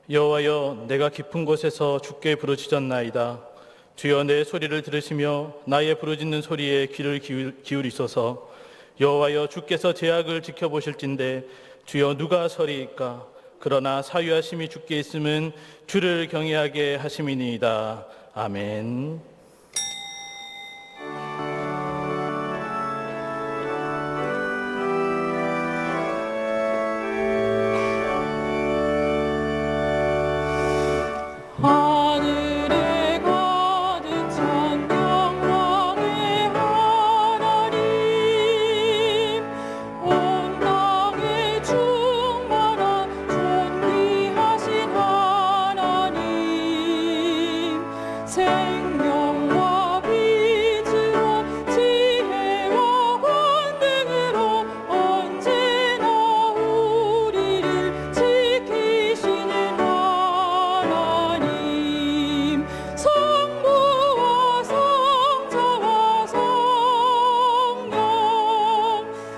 여호와여, 내가 깊은 곳에서 주께 부르짖었나이다. 주여, 내 소리를 들으시며 나의 부르짖는 소리에 귀를 기울이소서. 여호와여, 주께서 제약을 지켜보실진데 주여, 누가 서리이까? 그러나 사유하심이 주께 있음은 주를 경외하게 하심이니이다. 아멘. 하늘에 가득 찬 영광의 하나님, 온 땅에 충만한 존귀하신 하나님, 생명과 빛으로 지혜와 권능으로 언제나 우리를 지키시는 하나님, 성부와 성자와 성령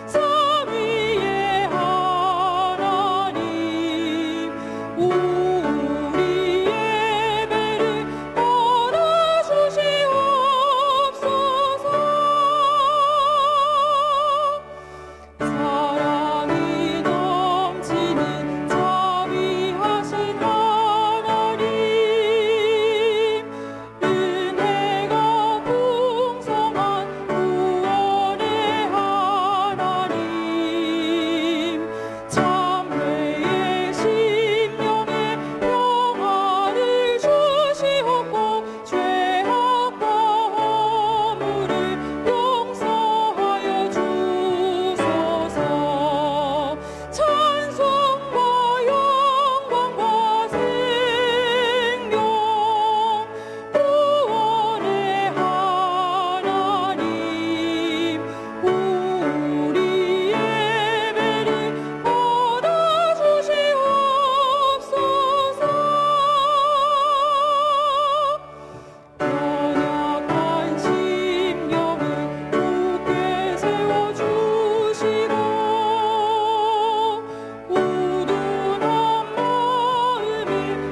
삼위의 하나님, 우리 예배를 받아주시옵소서. 사랑이 넘치는 자비하신 하나님, 은혜가 풍성한 구원의 하나님, 참회의 심령에 평안을 주시옵고 죄악과 허물을 용서하여 주소서. 찬송과 영광과 생명, 구원의 하나님, 우리 예배를 받아주시옵소서. 연약한 심령을 굳게 세워주시고, 우둔한 마음을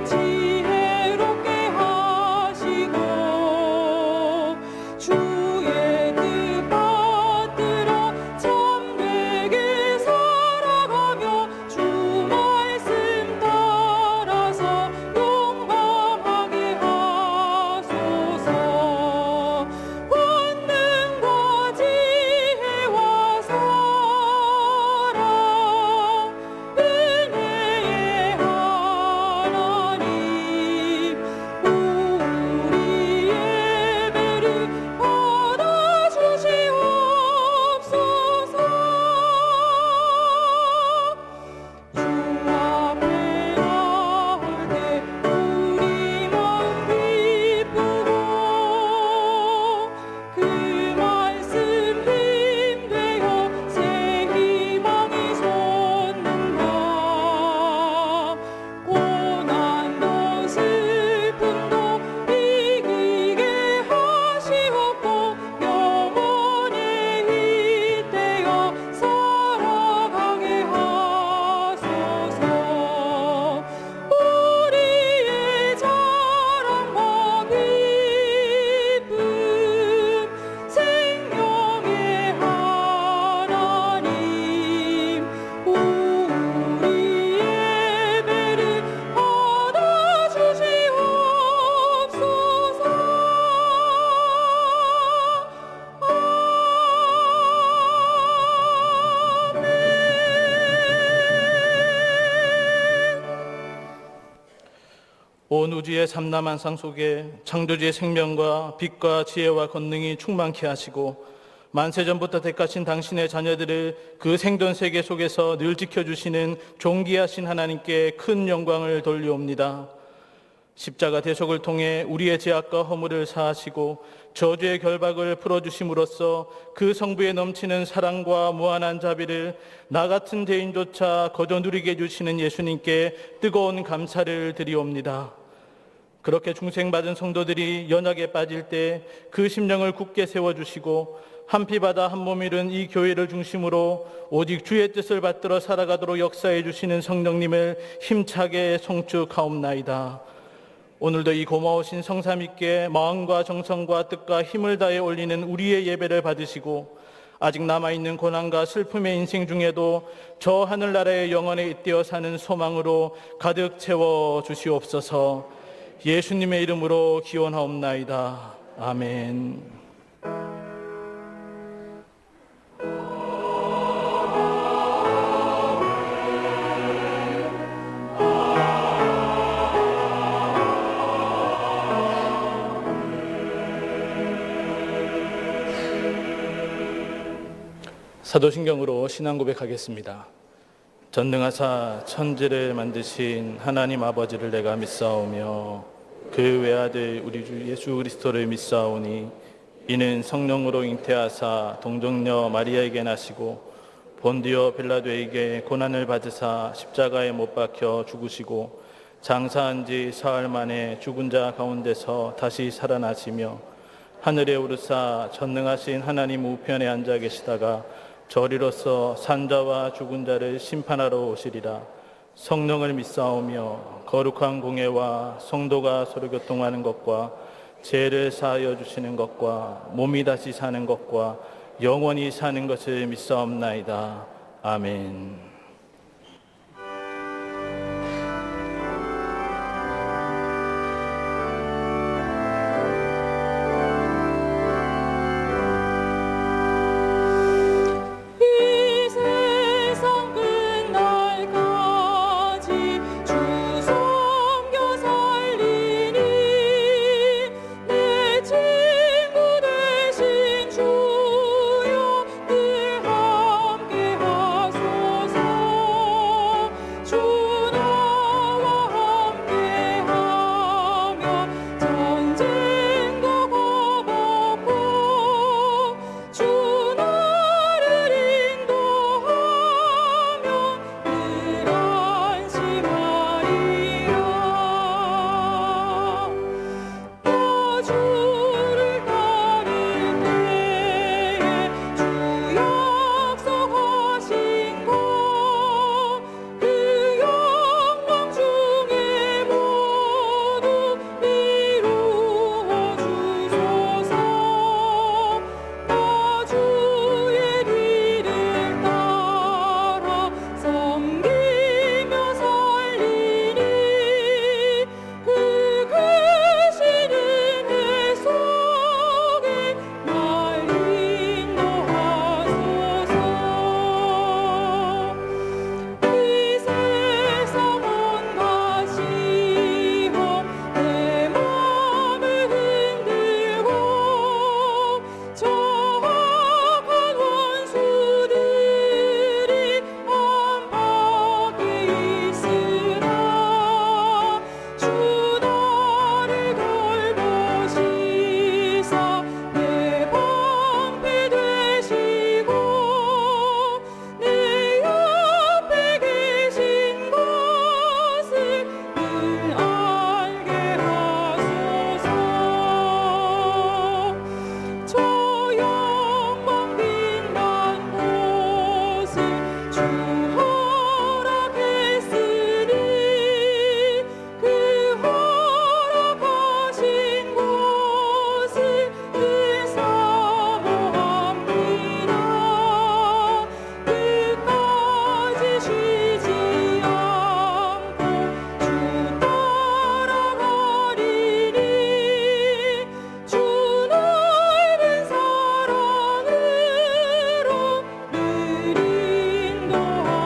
지혜롭게 하시고, 주의 뜻 받들어 참되게 살아가며 주 말씀 따라서 용감하게 하소서. 권능과 지혜와 사랑, 은혜의 하나님, 우리 예배를 받아주시옵소서. 주 앞에 나올 때 우리 마음 기쁘고, 그 말씀 힘되어 새 희망이 솟는다. 고난도 슬픔도 이기게 하시옵고, 영원히 잇대어 살아가게 하소서. 우리의 자랑과 기쁨, 생명의 하나님, 우리 예배를 받아주시옵소서. 온 우주의 삼라만상 속에 창조주의 생명과 빛과 지혜와 권능이 충만케 하시고, 만세전부터 택하신 당신의 자녀들을 그 생존 세계 속에서 늘 지켜주시는 존귀하신 하나님께 큰 영광을 돌리옵니다. 십자가 대속을 통해 우리의 죄악과 허물을 사하시고 저주의 결박을 풀어주심으로써 그 성부에 넘치는 사랑과 무한한 자비를 나 같은 죄인조차 거저 누리게 해주시는 예수님께 뜨거운 감사를 드리옵니다. 그렇게 중생받은 성도들이 연약에 빠질 때 그 심령을 굳게 세워주시고 한 피 바다 한 몸 이룬 이 교회를 중심으로 오직 주의 뜻을 받들어 살아가도록 역사해 주시는 성령님을 힘차게 송축하옵나이다. 오늘도 이 고마우신 성삼위께 마음과 정성과 뜻과 힘을 다해 올리는 우리의 예배를 받으시고 아직 남아있는 고난과 슬픔의 인생 중에도 저 하늘나라의 영원에 잇대어 사는 소망으로 가득 채워 주시옵소서. 예수님의 이름으로 기원하옵나이다. 아멘. 사도신경으로 신앙 고백하겠습니다. 전능하사 천지를 만드신 하나님 아버지를 내가 믿사오며 그 외아들 우리 주 예수 그리스도를 믿사오니 이는 성령으로 잉태하사 동정녀 마리아에게 나시고 본디오 빌라도에게 고난을 받으사 십자가에 못 박혀 죽으시고 장사한 지 사흘 만에 죽은 자 가운데서 다시 살아나시며 하늘에 오르사 전능하신 하나님 우편에 앉아 계시다가 저리로서 산자와 죽은 자를 심판하러 오시리라. 성령을 믿사오며 거룩한 공예와 성도가 서로 교통하는 것과 죄를 사하여 주시는 것과 몸이 다시 사는 것과 영원히 사는 것을 믿사옵나이다. 아멘. 이 세상 끝날까지 주 섬겨 살리니 내 친구 되신 주여 늘 함께 하소서. 주 나와 함께 하며 전쟁도 거벗고 주 나를 인도하며 늘 안심하리라. 나 주를 따를 때에 주 약속하신 것 그 영광 중에 모두 이루어 주소서. 나 주의 뒤를 따라 섬기며 살리니 그 크신 은혜 속에 날 인도하소서. 이 세상 온갖 시험 내 맘을 흔들고 저악한 원수들이 안팎에 있으나 주 나를 돌보시사 내 방패 되시고 내 옆에 계신 것을 늘 알게 하소서. 저 영광 빛난 곳을 주 허락했으니 그 허락하신 곳을 늘 사모합니다. 끝까지 쉬지 않고 주 따라가리니 주 넓은 사랑으로 늘 인도하소서.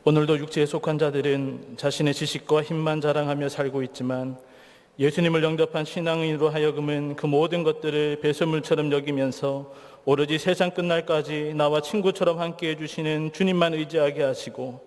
오늘도 육체에 속한 자들은 자신의 지식과 힘만 자랑하며 살고 있지만 예수님을 영접한 신앙인으로 하여금은 그 모든 것들을 배설물처럼 여기면서 오로지 세상 끝날까지 나와 친구처럼 함께 해주시는 주님만 의지하게 하시고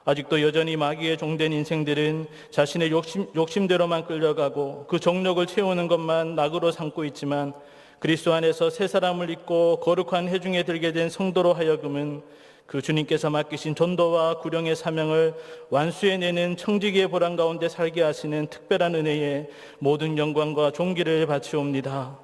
아직도 여전히 마귀의 종된 인생들은 자신의 욕심대로만 끌려가고 그 정욕을 채우는 것만 낙으로 삼고 있지만 그리스도 안에서 새 사람을 입고 거룩한 회중에 들게 된 성도로 하여금은 그 주님께서 맡기신 전도와 구령의 사명을 완수해내는 청지기의 보람 가운데 살게 하시는 특별한 은혜에 모든 영광과 존귀를 바치옵니다.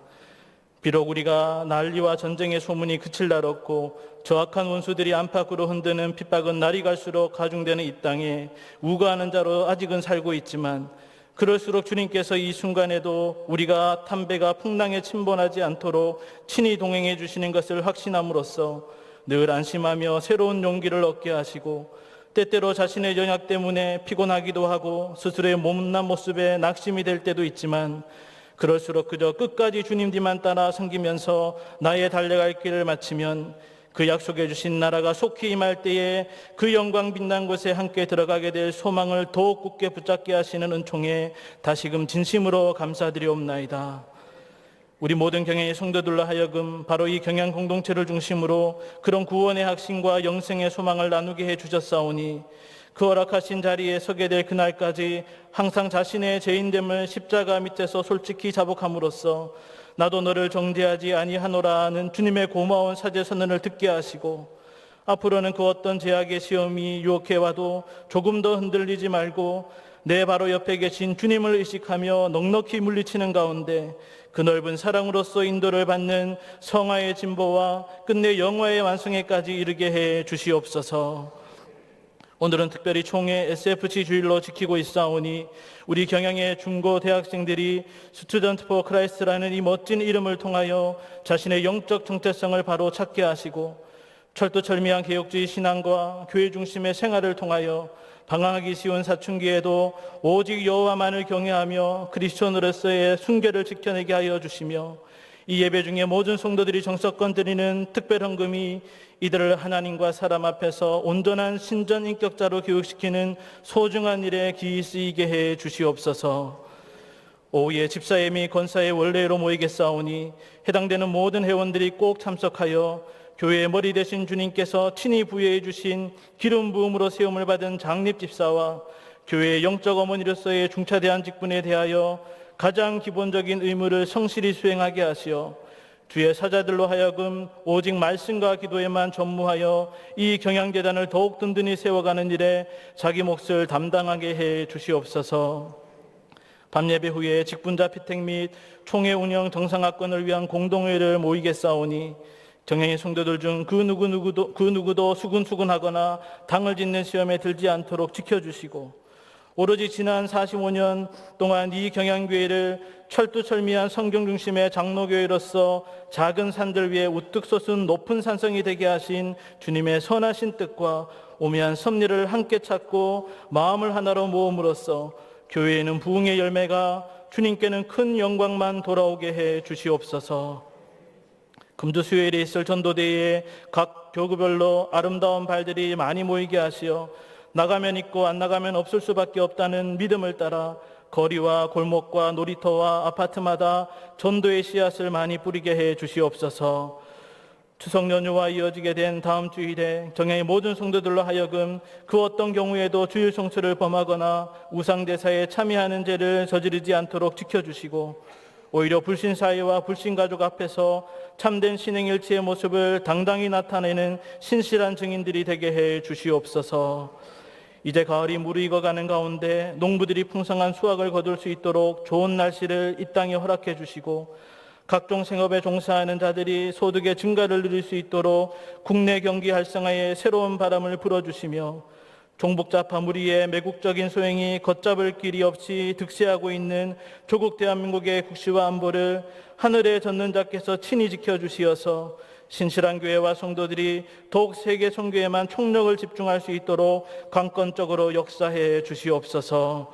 비록 우리가 난리와 전쟁의 소문이 그칠 날 없고 저악한 원수들이 안팎으로 흔드는 핍박은 날이 갈수록 가중되는 이 땅에 우거하는 자로 아직은 살고 있지만, 그럴수록 주님께서 이 순간에도 우리가 담배가 풍랑에 침범하지 않도록 친히 동행해 주시는 것을 확신함으로써 늘 안심하며 새로운 용기를 얻게 하시고, 때때로 자신의 연약 때문에 피곤하기도 하고 스스로의 못난 모습에 낙심이 될 때도 있지만, 그럴수록 그저 끝까지 주님 뒤만 따라 섬기면서 나의 달려갈 길을 마치면 그 약속해 주신 나라가 속히 임할 때에 그 영광 빛난 곳에 함께 들어가게 될 소망을 더욱 굳게 붙잡게 하시는 은총에 다시금 진심으로 감사드리옵나이다. 우리 모든 경양의 성도들로 하여금 바로 이 경양 공동체를 중심으로 그런 구원의 확신과 영생의 소망을 나누게 해 주셨사오니, 그 허락하신 자리에 서게 될 그날까지 항상 자신의 죄인됨을 십자가 밑에서 솔직히 자복함으로써 나도 너를 정죄하지 아니하노라는 주님의 고마운 사제 선언을 듣게 하시고, 앞으로는 그 어떤 제약의 시험이 유혹해 와도 조금 더 흔들리지 말고 내 바로 옆에 계신 주님을 의식하며 넉넉히 물리치는 가운데 그 넓은 사랑으로서 인도를 받는 성화의 진보와 끝내 영화의 완성에까지 이르게 해 주시옵소서. 오늘은 특별히 총회 SFC 주일로 지키고 있사오니 우리 경양의 중고 대학생들이 스튜던트 포 크라이스트라는 이 멋진 이름을 통하여 자신의 영적 정체성을 바로 찾게 하시고, 철두철미한 개혁주의 신앙과 교회 중심의 생활을 통하여 방황하기 쉬운 사춘기에도 오직 여호와만을 경외하며 그리스도인으로서의 순결을 지켜내게 하여 주시며, 이 예배 중에 모든 성도들이 정성껏 드리는 특별 헌금이 이들을 하나님과 사람 앞에서 온전한 신전 인격자로 교육시키는 소중한 일에 기이 쓰이게 해 주시옵소서. 오후에 집사회 및 권사회 원례로 모이겠사오니 해당되는 모든 회원들이 꼭 참석하여 교회의 머리 되신 주님께서 친히 부여해 주신 기름 부음으로 세움을 받은 장립 집사와 교회의 영적 어머니로서의 중차대한 직분에 대하여 가장 기본적인 의무를 성실히 수행하게 하시어 주의 사자들로 하여금 오직 말씀과 기도에만 전무하여 이 경양재단을 더욱 든든히 세워가는 일에 자기 몫을 담당하게 해 주시옵소서. 밤예배 후에 직분자 피택 및 총회 운영 정상화권을 위한 공동회를 모이겠사오니 경양의 성도들 중 그 누구도 수근수근하거나 당을 짓는 시험에 들지 않도록 지켜주시고, 오로지 지난 45년 동안 이 경양교회를 철두철미한 성경 중심의 장로교회로서 작은 산들 위에 우뚝 솟은 높은 산성이 되게 하신 주님의 선하신 뜻과 오묘한 섭리를 함께 찾고 마음을 하나로 모음으로써 교회에는 부흥의 열매가, 주님께는 큰 영광만 돌아오게 해 주시옵소서. 금주 수요일에 있을 전도대회에 각 교구별로 아름다운 발들이 많이 모이게 하시어 나가면 있고 안 나가면 없을 수밖에 없다는 믿음을 따라 거리와 골목과 놀이터와 아파트마다 전도의 씨앗을 많이 뿌리게 해 주시옵소서. 추석 연휴와 이어지게 된 다음 주일에 경양의 모든 성도들로 하여금 그 어떤 경우에도 주일 성수를 범하거나 우상대사에 참여하는 죄를 저지르지 않도록 지켜주시고, 오히려 불신사회와 불신가족 앞에서 참된 신행일치의 모습을 당당히 나타내는 신실한 증인들이 되게 해 주시옵소서. 이제 가을이 무르익어가는 가운데 농부들이 풍성한 수확을 거둘 수 있도록 좋은 날씨를 이 땅에 허락해 주시고, 각종 생업에 종사하는 자들이 소득의 증가를 누릴 수 있도록 국내 경기 활성화에 새로운 바람을 불어주시며, 종북자파 무리의 매국적인 소행이 걷잡을 길이 없이 득세하고 있는 조국 대한민국의 국시와 안보를 하늘에 젓는 자께서 친히 지켜주시어서 신실한 교회와 성도들이 더욱 세계 선교에만 총력을 집중할 수 있도록 강권적으로 역사해 주시옵소서.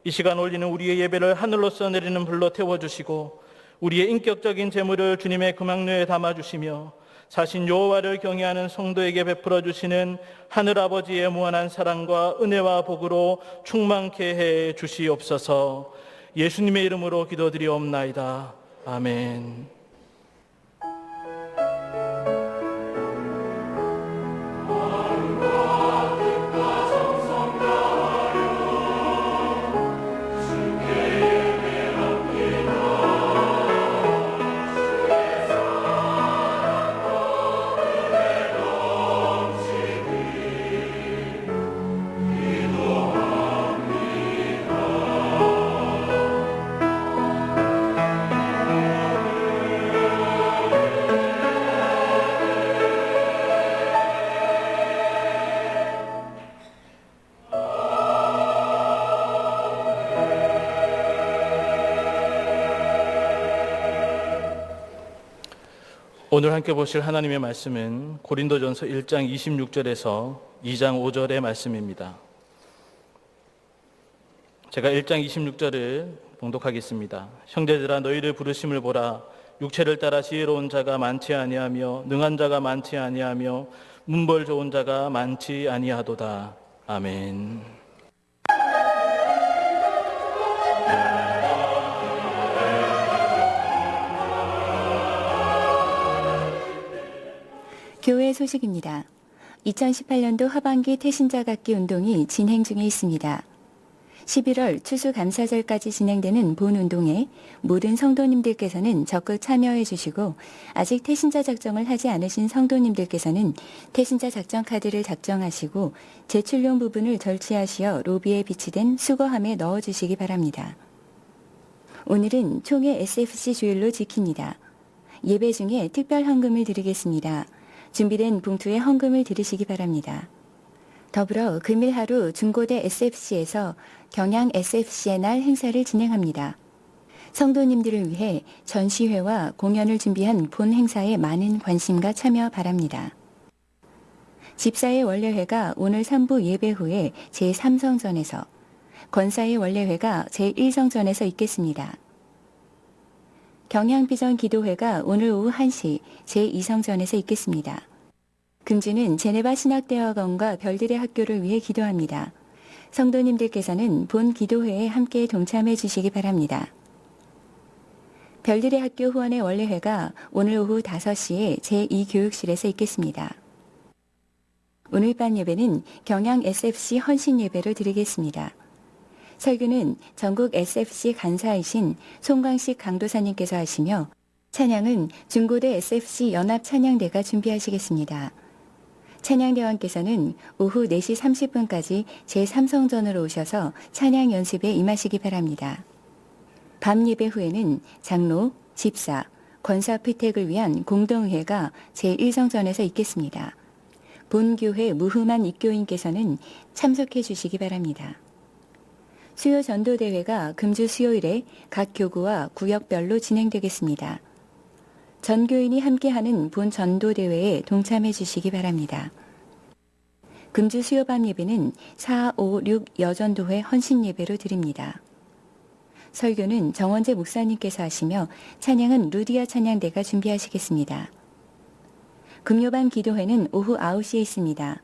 이 시간 올리는 우리의 예배를 하늘로서 내리는 불로 태워주시고, 우리의 인격적인 재물을 주님의 금학료에 담아주시며, 사신 여호와를 경외하는 성도에게 베풀어 주시는 하늘아버지의 무한한 사랑과 은혜와 복으로 충만케 해 주시옵소서. 예수님의 이름으로 기도드리옵나이다. 아멘. 오늘 함께 보실 하나님의 말씀은 고린도전서 1장 26절에서 2장 5절의 말씀입니다. 제가 1장 26절을 봉독하겠습니다. 형제들아 너희를 부르심을 보라. 육체를 따라 지혜로운 자가 많지 아니하며 능한 자가 많지 아니하며 문벌 좋은 자가 많지 아니하도다. 아멘. 교회 소식입니다. 2018년도 하반기 태신자각기 운동이 진행 중에 있습니다. 11월 추수감사절까지 진행되는 본 운동에 모든 성도님들께서는 적극 참여해 주시고 아직 태신자 작정을 하지 않으신 성도님들께서는 태신자 작정 카드를 작정하시고 제출용 부분을 절취하시어 로비에 비치된 수거함에 넣어주시기 바랍니다. 오늘은 총회 SFC 주일로 지킵니다. 예배 중에 특별 헌금을 드리겠습니다. 준비된 봉투에 헌금을 들으시기 바랍니다. 더불어 금일 하루 중고대 SFC에서 경양 SFC의 날 행사를 진행합니다. 성도님들을 위해 전시회와 공연을 준비한 본 행사에 많은 관심과 참여 바랍니다. 집사의 원례회가 오늘 3부 예배 후에 제3성전에서, 권사의 원례회가 제1성전에서 있겠습니다. 경양비전 기도회가 오늘 오후 1시 제2성전에서 있겠습니다. 금주는 제네바 신학대학원과 별들의 학교를 위해 기도합니다. 성도님들께서는 본 기도회에 함께 동참해 주시기 바랍니다. 별들의 학교 후원의 원례회가 오늘 오후 5시에 제2교육실에서 있겠습니다. 오늘 밤 예배는 경양 SFC 헌신 예배로 드리겠습니다. 설교는 전국 SFC 간사이신 송광식 강도사님께서 하시며 찬양은 중고대 SFC 연합 찬양대가 준비하시겠습니다. 찬양대원께서는 오후 4시 30분까지 제3성전으로 오셔서 찬양 연습에 임하시기 바랍니다. 밤 예배 후에는 장로, 집사, 권사 피택을 위한 공동회가 제1성전에서 있겠습니다. 본교회 무흠한 입교인께서는 참석해 주시기 바랍니다. 수요 전도대회가 금주 수요일에 각 교구와 구역별로 진행되겠습니다. 전 교인이 함께하는 본 전도대회에 동참해 주시기 바랍니다. 금주 수요밤 예배는 4, 5, 6 여전도회 헌신예배로 드립니다. 설교는 정원재 목사님께서 하시며 찬양은 루디아 찬양대가 준비하시겠습니다. 금요밤 기도회는 오후 9시에 있습니다.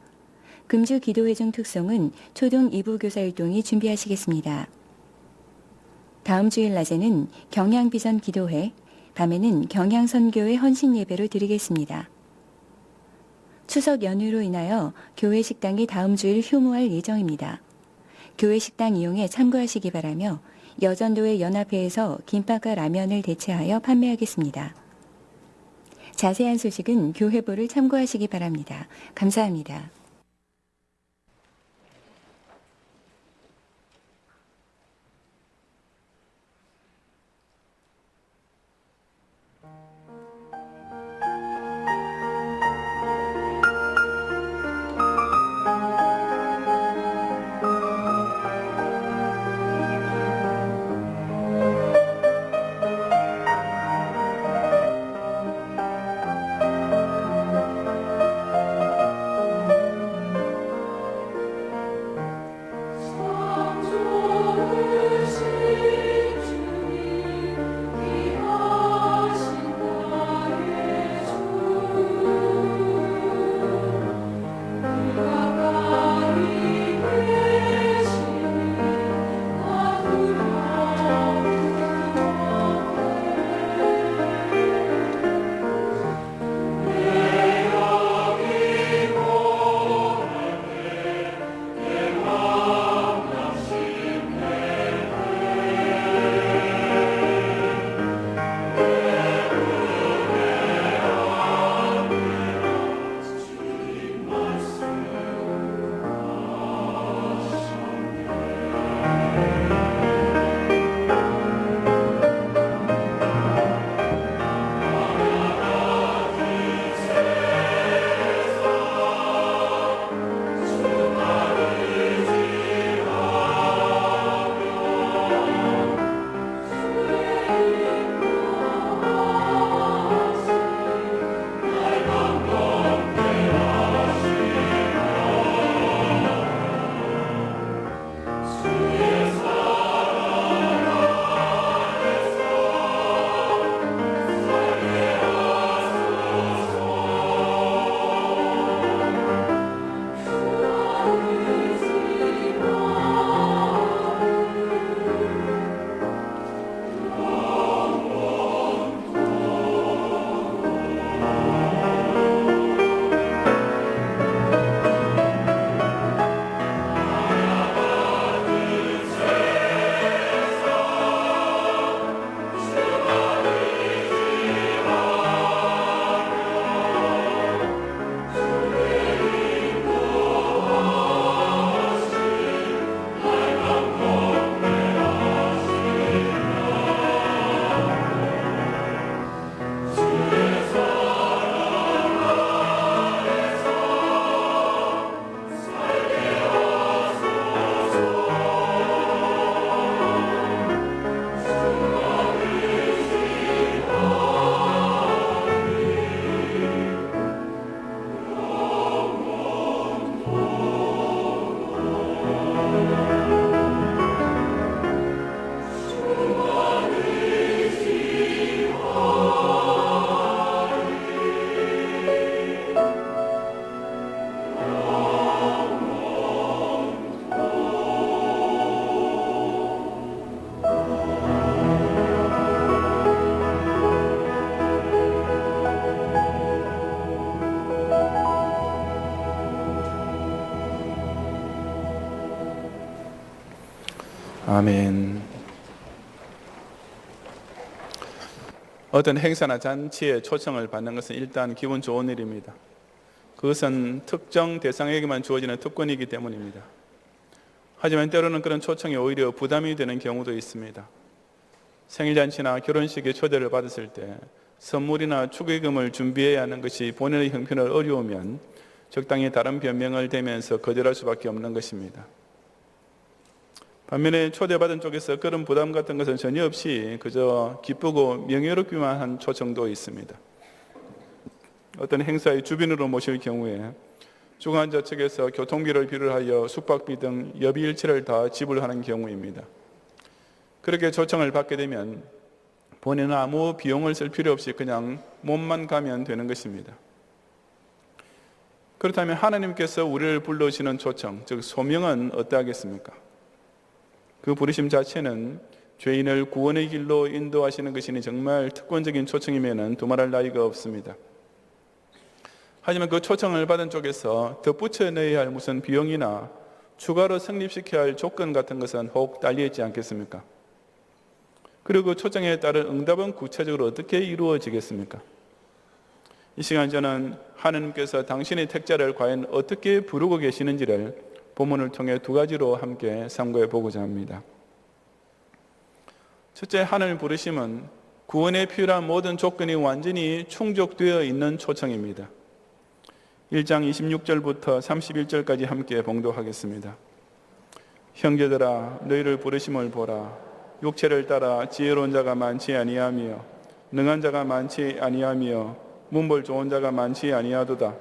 금주 기도회 중 특송은 초등 2부 교사율동이 준비하시겠습니다. 다음 주일 낮에는 경양비전 기도회, 밤에는 경양선교회 헌신 예배로 드리겠습니다. 추석 연휴로 인하여 교회 식당이 다음 주일 휴무할 예정입니다. 교회 식당 이용에 참고하시기 바라며 여전도회 연합회에서 김밥과 라면을 대체하여 판매하겠습니다. 자세한 소식은 교회보를 참고하시기 바랍니다. 감사합니다. 아멘. 어떤 행사나 잔치에 초청을 받는 것은 일단 기분 좋은 일입니다. 그것은 특정 대상에게만 주어지는 특권이기 때문입니다. 하지만 때로는 그런 초청이 오히려 부담이 되는 경우도 있습니다. 생일잔치나 결혼식에 초대를 받았을 때 선물이나 축의금을 준비해야 하는 것이 본인의 형편을 어려우면 적당히 다른 변명을 대면서 거절할 수밖에 없는 것입니다. 반면에 초대받은 쪽에서 그런 부담 같은 것은 전혀 없이 그저 기쁘고 명예롭기만 한 초청도 있습니다. 어떤 행사의 주빈으로 모실 경우에 주관자 측에서 교통비를 비롯하여 숙박비 등 여비일체를 다 지불하는 경우입니다. 그렇게 초청을 받게 되면 본인은 아무 비용을 쓸 필요 없이 그냥 몸만 가면 되는 것입니다. 그렇다면 하나님께서 우리를 불러주시는 초청, 즉 소명은 어떠하겠습니까? 그 부르심 자체는 죄인을 구원의 길로 인도하시는 것이니 정말 특권적인 초청이면 두말할 나위가 없습니다. 하지만 그 초청을 받은 쪽에서 덧붙여 넣어야 할 무슨 비용이나 추가로 성립시켜야 할 조건 같은 것은 혹 달려있지 않겠습니까? 그리고 그 초청에 따른 응답은 구체적으로 어떻게 이루어지겠습니까? 이 시간 저는 하나님께서 당신의 택자를 과연 어떻게 부르고 계시는지를 본문을 통해 두 가지로 함께 상고해 보고자 합니다. 첫째, 하나님 부르심은 구원에 필요한 모든 조건이 완전히 충족되어 있는 초청입니다. 1장 26절부터 31절까지 함께 봉독하겠습니다. 형제들아, 너희를 부르심을 보라. 육체를 따라 지혜로운 자가 많지 아니하며 능한 자가 많지 아니하며 문벌 좋은 자가 많지 아니하도다.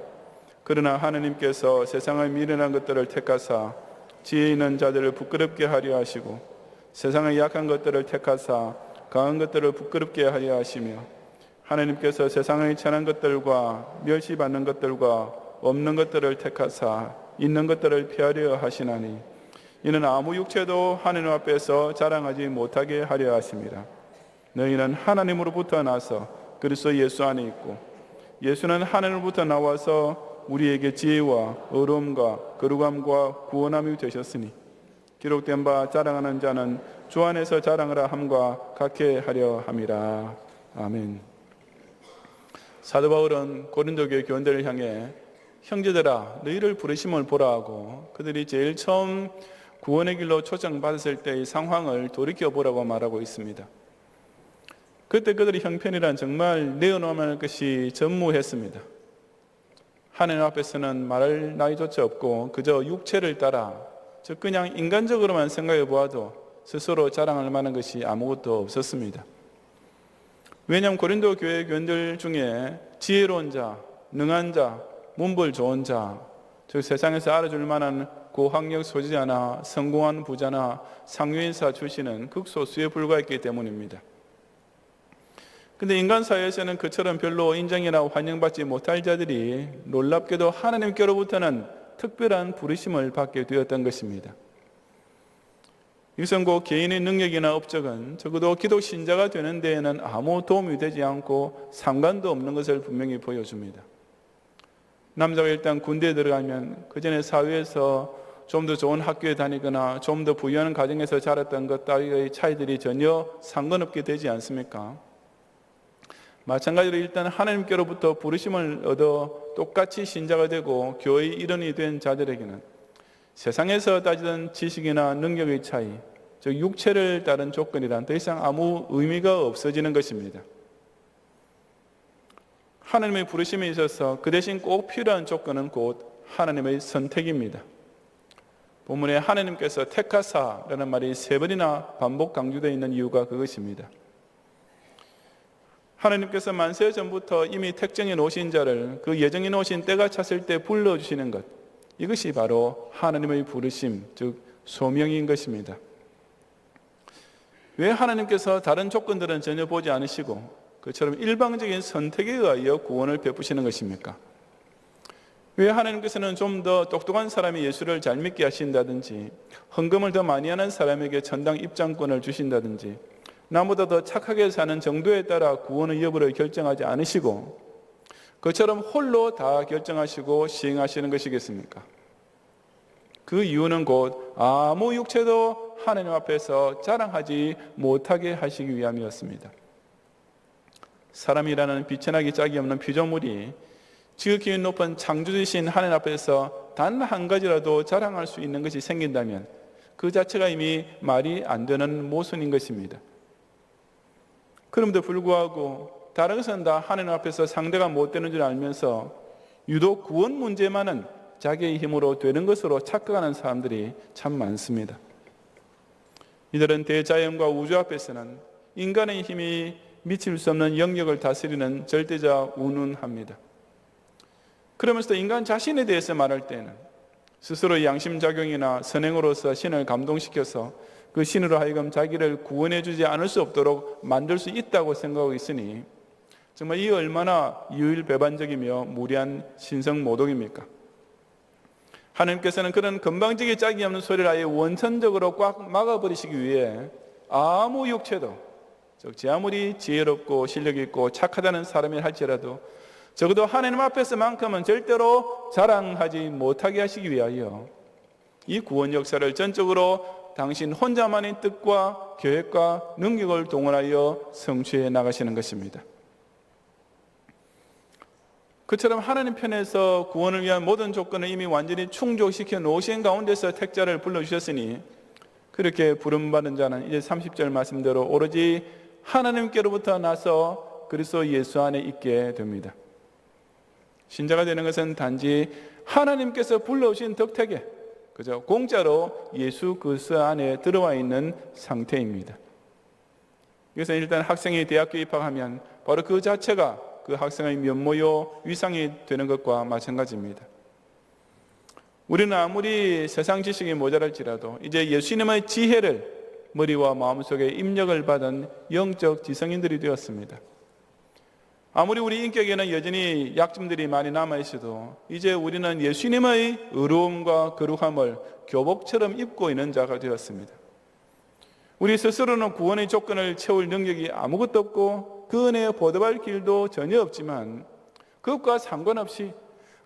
그러나 하나님께서 세상의 미련한 것들을 택하사 지혜 있는 자들을 부끄럽게 하려 하시고 세상의 약한 것들을 택하사 강한 것들을 부끄럽게 하려 하시며 하나님께서 세상의 천한 것들과 멸시받는 것들과 없는 것들을 택하사 있는 것들을 피하려 하시나니 이는 아무 육체도 하나님 앞에서 자랑하지 못하게 하려 하심이라. 너희는 하나님으로부터 나서 그리스도 예수 안에 있고 예수는 하나님으로부터 나와서 우리에게 지혜와 의로움과 거룩함과 구원함이 되셨으니 기록된 바 자랑하는 자는 주 안에서 자랑하라 함과 같게 하려 함이라. 아멘. 사도 바울은 고린도 교회 교인들을 향해 형제들아 너희를 부르심을 보라 하고 그들이 제일 처음 구원의 길로 초청받았을 때의 상황을 돌이켜보라고 말하고 있습니다. 그때 그들의 형편이란 정말 내어놓을 것이 전무했습니다. 하나님 앞에서는 말할 나위조차 없고 그저 육체를 따라 즉 그냥 인간적으로만 생각해 보아도 스스로 자랑할 만한 것이 아무것도 없었습니다. 왜냐하면 고린도 교회 교인들 중에 지혜로운 자, 능한 자, 문벌 좋은 자, 즉 세상에서 알아줄 만한 고학력 소지자나 성공한 부자나 상류인사 출신은 극소수에 불과했기 때문입니다. 근데 인간 사회에서는 그처럼 별로 인정이나 환영받지 못할 자들이 놀랍게도 하나님께로부터는 특별한 부르심을 받게 되었던 것입니다. 이것은 곧 개인의 능력이나 업적은 적어도 기독 신자가 되는 데에는 아무 도움이 되지 않고 상관도 없는 것을 분명히 보여줍니다. 남자가 일단 군대에 들어가면 그 전에 사회에서 좀 더 좋은 학교에 다니거나 좀 더 부유한 가정에서 자랐던 것 따위의 차이들이 전혀 상관없게 되지 않습니까? 마찬가지로 일단 하나님께로부터 부르심을 얻어 똑같이 신자가 되고 교회의 일원이 된 자들에게는 세상에서 따지던 지식이나 능력의 차이, 즉 육체를 따른 조건이란 더 이상 아무 의미가 없어지는 것입니다. 하나님의 부르심에 있어서 그 대신 꼭 필요한 조건은 곧 하나님의 선택입니다. 본문에 하나님께서 택하사라는 말이 3번이나 반복 강조되어 있는 이유가 그것입니다. 하나님께서 만세 전부터 이미 택정해 놓으신 자를 그 예정해 놓으신 때가 찼을 때 불러주시는 것, 이것이 바로 하나님의 부르심, 즉 소명인 것입니다. 왜 하나님께서 다른 조건들은 전혀 보지 않으시고 그처럼 일방적인 선택에 의하여 구원을 베푸시는 것입니까? 왜 하나님께서는 좀 더 똑똑한 사람이 예수를 잘 믿게 하신다든지 헌금을 더 많이 하는 사람에게 천당 입장권을 주신다든지 나보다 더 착하게 사는 정도에 따라 구원의 여부를 결정하지 않으시고 그처럼 홀로 다 결정하시고 시행하시는 것이겠습니까? 그 이유는 곧 아무 육체도 하나님 앞에서 자랑하지 못하게 하시기 위함이었습니다. 사람이라는 비천하기 짝이 없는 피조물이 지극히 높은 창조주신 하나님 앞에서 단 한 가지라도 자랑할 수 있는 것이 생긴다면 그 자체가 이미 말이 안 되는 모순인 것입니다. 그럼에도 불구하고 다른 것은 다 하나님 앞에서 상대가 못 되는 줄 알면서 유독 구원 문제만은 자기의 힘으로 되는 것으로 착각하는 사람들이 참 많습니다. 이들은 대자연과 우주 앞에서는 인간의 힘이 미칠 수 없는 영역을 다스리는 절대자 운운합니다. 그러면서도 인간 자신에 대해서 말할 때는 스스로 양심작용이나 선행으로서 신을 감동시켜서 그 신으로 하여금 자기를 구원해 주지 않을 수 없도록 만들 수 있다고 생각하고 있으니 정말 이 얼마나 유일배반적이며 무리한 신성모독입니까? 하나님께서는 그런 건방지게 짝이 없는 소리를 아예 원천적으로 꽉 막아버리시기 위해 아무 육체도, 즉 제 아무리 지혜롭고 실력 있고 착하다는 사람이 할지라도 적어도 하나님 앞에서만큼은 절대로 자랑하지 못하게 하시기 위하여 이 구원 역사를 전적으로 당신 혼자만의 뜻과 계획과 능력을 동원하여 성취해 나가시는 것입니다. 그처럼 하나님 편에서 구원을 위한 모든 조건을 이미 완전히 충족시켜 놓으신 가운데서 택자를 불러주셨으니 그렇게 부름받은 자는 이제 30절 말씀대로 오로지 하나님께로부터 나서 그리스도 예수 안에 있게 됩니다. 신자가 되는 것은 단지 하나님께서 불러오신 덕택에 그저 공짜로 예수 그리스도 안에 들어와 있는 상태입니다. 그래서 일단 학생이 대학교 입학하면 바로 그 자체가 그 학생의 면모요 위상이 되는 것과 마찬가지입니다. 우리는 아무리 세상 지식이 모자랄지라도 이제 예수님의 지혜를 머리와 마음속에 입력을 받은 영적 지성인들이 되었습니다. 아무리 우리 인격에는 여전히 약점들이 많이 남아있어도 이제 우리는 예수님의 의로움과 거룩함을 교복처럼 입고 있는 자가 되었습니다. 우리 스스로는 구원의 조건을 채울 능력이 아무것도 없고 그 은혜에 보답할 길도 전혀 없지만 그것과 상관없이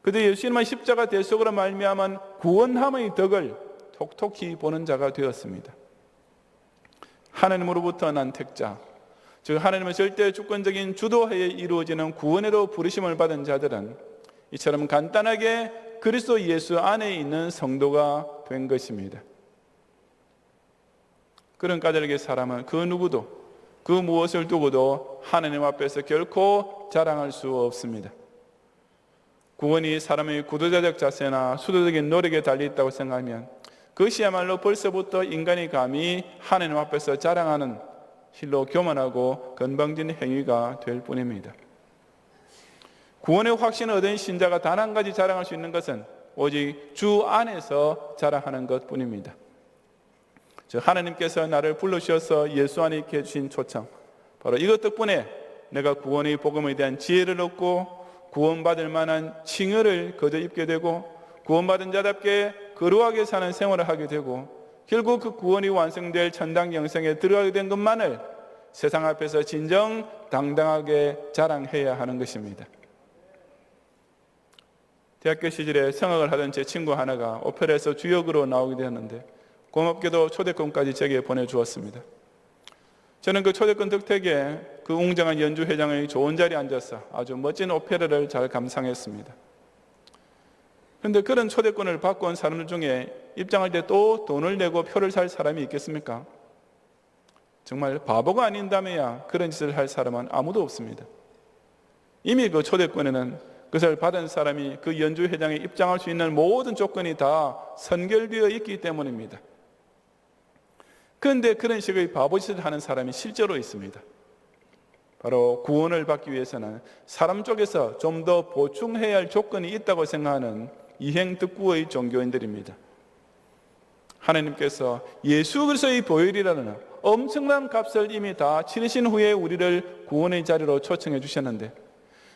그저 예수님의 십자가 대속으로 말미암은 구원함의 덕을 톡톡히 보는 자가 되었습니다. 하나님으로부터 난 택자, 즉 하나님의 절대 주권적인 주도하에 이루어지는 구원으로 부르심을 받은 자들은 이처럼 간단하게 그리스도 예수 안에 있는 성도가 된 것입니다. 그런 까닭에 사람은 그 누구도 그 무엇을 두고도 하나님 앞에서 결코 자랑할 수 없습니다. 구원이 사람의 구도자적 자세나 수도적인 노력에 달려있다고 생각하면 그것이야말로 벌써부터 인간이 감히 하나님 앞에서 자랑하는 실로 교만하고 건방진 행위가 될 뿐입니다. 구원의 확신을 얻은 신자가 단 한 가지 자랑할 수 있는 것은 오직 주 안에서 자랑하는 것뿐입니다. 즉 하나님께서 나를 불러주셔서 예수 안에 있게 해주신 초청, 바로 이것 덕분에 내가 구원의 복음에 대한 지혜를 얻고 구원받을 만한 칭의를 거저 입게 되고 구원받은 자답게 거룩하게 사는 생활을 하게 되고 결국 그 구원이 완성될 천당 영생에 들어가게 된 것만을 세상 앞에서 진정 당당하게 자랑해야 하는 것입니다. 대학교 시절에 성악을 하던 제 친구 하나가 오페라에서 주역으로 나오게 되었는데 고맙게도 초대권까지 제게 보내주었습니다. 저는 그 초대권 덕택에 그 웅장한 연주회장의 좋은 자리에 앉아서 아주 멋진 오페라를 잘 감상했습니다. 그런데 그런 초대권을 받고 온 사람들 중에 입장할 때 또 돈을 내고 표를 살 사람이 있겠습니까? 정말 바보가 아닌다면야 그런 짓을 할 사람은 아무도 없습니다. 이미 그 초대권에는 그것을 받은 사람이 그 연주회장에 입장할 수 있는 모든 조건이 다 선결되어 있기 때문입니다. 그런데 그런 식의 바보짓을 하는 사람이 실제로 있습니다. 바로 구원을 받기 위해서는 사람 쪽에서 좀 더 보충해야 할 조건이 있다고 생각하는 이행득구의 종교인들입니다. 하나님께서 예수 그리스도의 보혈이라는 엄청난 값을 이미 다 치르신 후에 우리를 구원의 자리로 초청해 주셨는데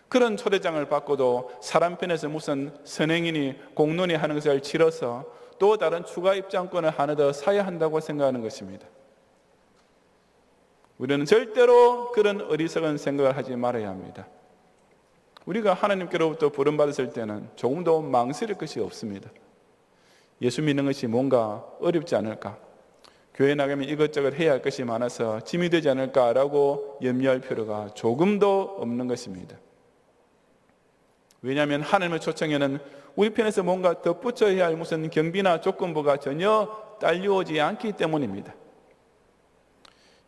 그런 초대장을 받고도 사람 편에서 무슨 선행이니 공론이 하는 것을 치러서 또 다른 추가 입장권을 하나 더 사야 한다고 생각하는 것입니다. 우리는 절대로 그런 어리석은 생각을 하지 말아야 합니다. 우리가 하나님께로부터 부름받았을 때는 조금도 망설일 것이 없습니다. 예수 믿는 것이 뭔가 어렵지 않을까? 교회 나가면 이것저것 해야 할 것이 많아서 짐이 되지 않을까라고 염려할 필요가 조금도 없는 것입니다. 왜냐하면 하나님의 초청에는 우리 편에서 뭔가 덧붙여야 할 무슨 경비나 조건부가 전혀 딸려오지 않기 때문입니다.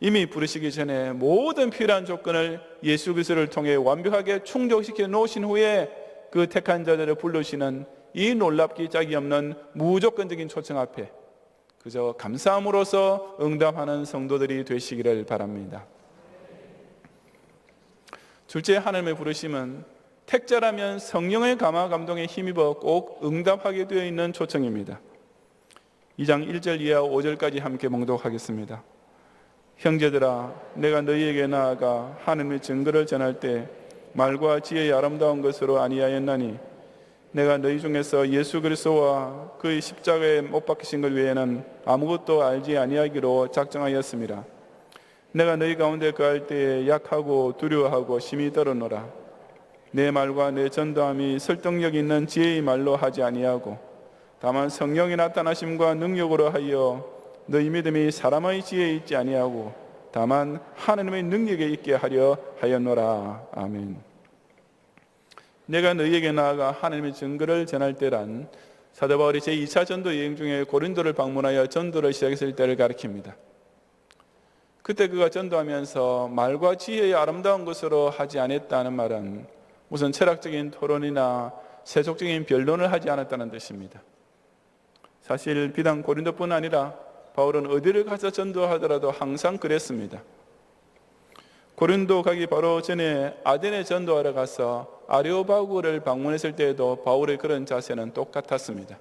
이미 부르시기 전에 모든 필요한 조건을 예수 그리스도를 통해 완벽하게 충족시켜 놓으신 후에 그 택한 자들을 부르시는 이 놀랍기 짝이 없는 무조건적인 초청 앞에 그저 감사함으로써 응답하는 성도들이 되시기를 바랍니다. 둘째, 하나님의 부르심은 택자라면 성령의 감화 감동에 힘입어 꼭 응답하게 되어 있는 초청입니다. 2장 1절 이하 5절까지 함께 봉독하겠습니다. 형제들아, 내가 너희에게 나아가 하나님의 증거를 전할 때 말과 지혜의 아름다운 것으로 아니하였나니 내가 너희 중에서 예수 그리스도와 그의 십자가에 못 박히신 것 외에는 아무것도 알지 아니하기로 작정하였습니다. 내가 너희 가운데 거할 때에 약하고 두려워하고 심히 떨었노라. 내 말과 내 전도함이 설득력 있는 지혜의 말로 하지 아니하고 다만 성령의 나타나심과 능력으로 하여 너희 믿음이 사람의 지혜에 있지 아니하고 다만 하나님의 능력에 있게 하려 하였노라. 아멘. 내가 너희에게 나아가 하나님의 증거를 전할 때란 사도 바울이 제2차 전도 여행 중에 고린도를 방문하여 전도를 시작했을 때를 가리킵니다. 그때 그가 전도하면서 말과 지혜의 아름다운 것으로 하지 않았다는 말은 무슨 철학적인 토론이나 세속적인 변론을 하지 않았다는 뜻입니다. 사실 비단 고린도뿐 아니라 바울은 어디를 가서 전도하더라도 항상 그랬습니다. 고린도 가기 바로 전에 아덴에 전도하러 가서 아레오바구를 방문했을 때에도 바울의 그런 자세는 똑같았습니다.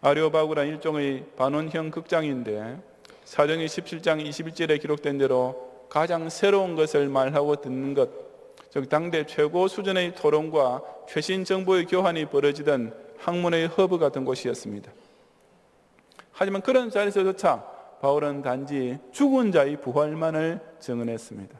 아레오바구란 일종의 반원형 극장인데 사도행전 17장 21절에 기록된 대로 가장 새로운 것을 말하고 듣는 것, 즉 당대 최고 수준의 토론과 최신 정보의 교환이 벌어지던 학문의 허브 같은 곳이었습니다. 하지만 그런 자리에서조차 바울은 단지 죽은 자의 부활만을 증언했습니다.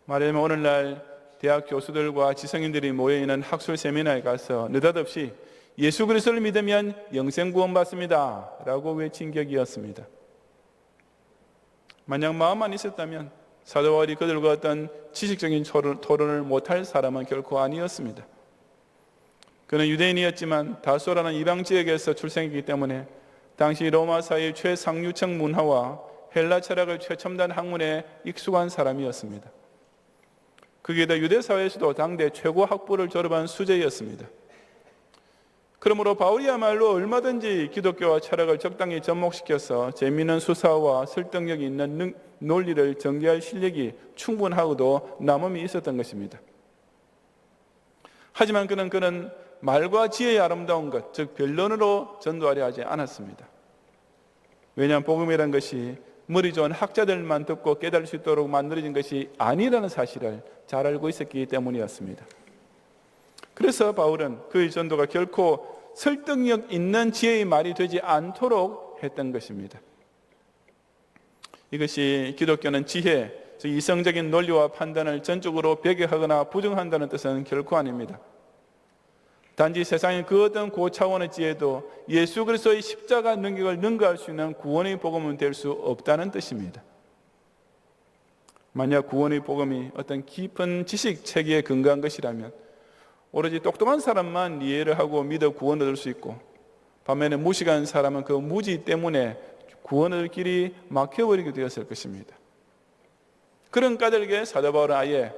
말하자면 오늘날 대학 교수들과 지성인들이 모여있는 학술 세미나에 가서 느닷없이 예수 그리스도를 믿으면 영생 구원 받습니다 라고 외친 격이었습니다. 만약 마음만 있었다면 사도 바울이 그들과 어떤 지식적인 토론을 못할 사람은 결코 아니었습니다. 그는 유대인이었지만 다소라는 이방 지역에서 출생했기 때문에 당시 로마 사회의 최상류층 문화와 헬라 철학의 최첨단 학문에 익숙한 사람이었습니다. 거기에다 유대 사회에서도 당대 최고 학부를 졸업한 수재였습니다. 그러므로 바울이야말로 얼마든지 기독교와 철학을 적당히 접목시켜서 재미있는 수사와 설득력 있는 논리를 전개할 실력이 충분하고도 남음이 있었던 것입니다. 하지만 그는 말과 지혜의 아름다운 것, 즉 변론으로 전도하려 하지 않았습니다. 왜냐하면 복음이란 것이 머리 좋은 학자들만 듣고 깨달을 수 있도록 만들어진 것이 아니라는 사실을 잘 알고 있었기 때문이었습니다. 그래서 바울은 그의 전도가 결코 설득력 있는 지혜의 말이 되지 않도록 했던 것입니다. 이것이 기독교는 지혜, 즉 이성적인 논리와 판단을 전적으로 배격하거나 부정한다는 뜻은 결코 아닙니다. 단지 세상의 그 어떤 고차원의 지혜도 예수 그리스도의 십자가 능력을 능가할 수 있는 구원의 복음은 될 수 없다는 뜻입니다. 만약 구원의 복음이 어떤 깊은 지식 체계에 근거한 것이라면 오로지 똑똑한 사람만 이해를 하고 믿어 구원을 얻을 수 있고 반면에 무식한 사람은 그 무지 때문에 구원을 길이 막혀버리게 되었을 것입니다. 그런 까닭에 사도 바울은 아예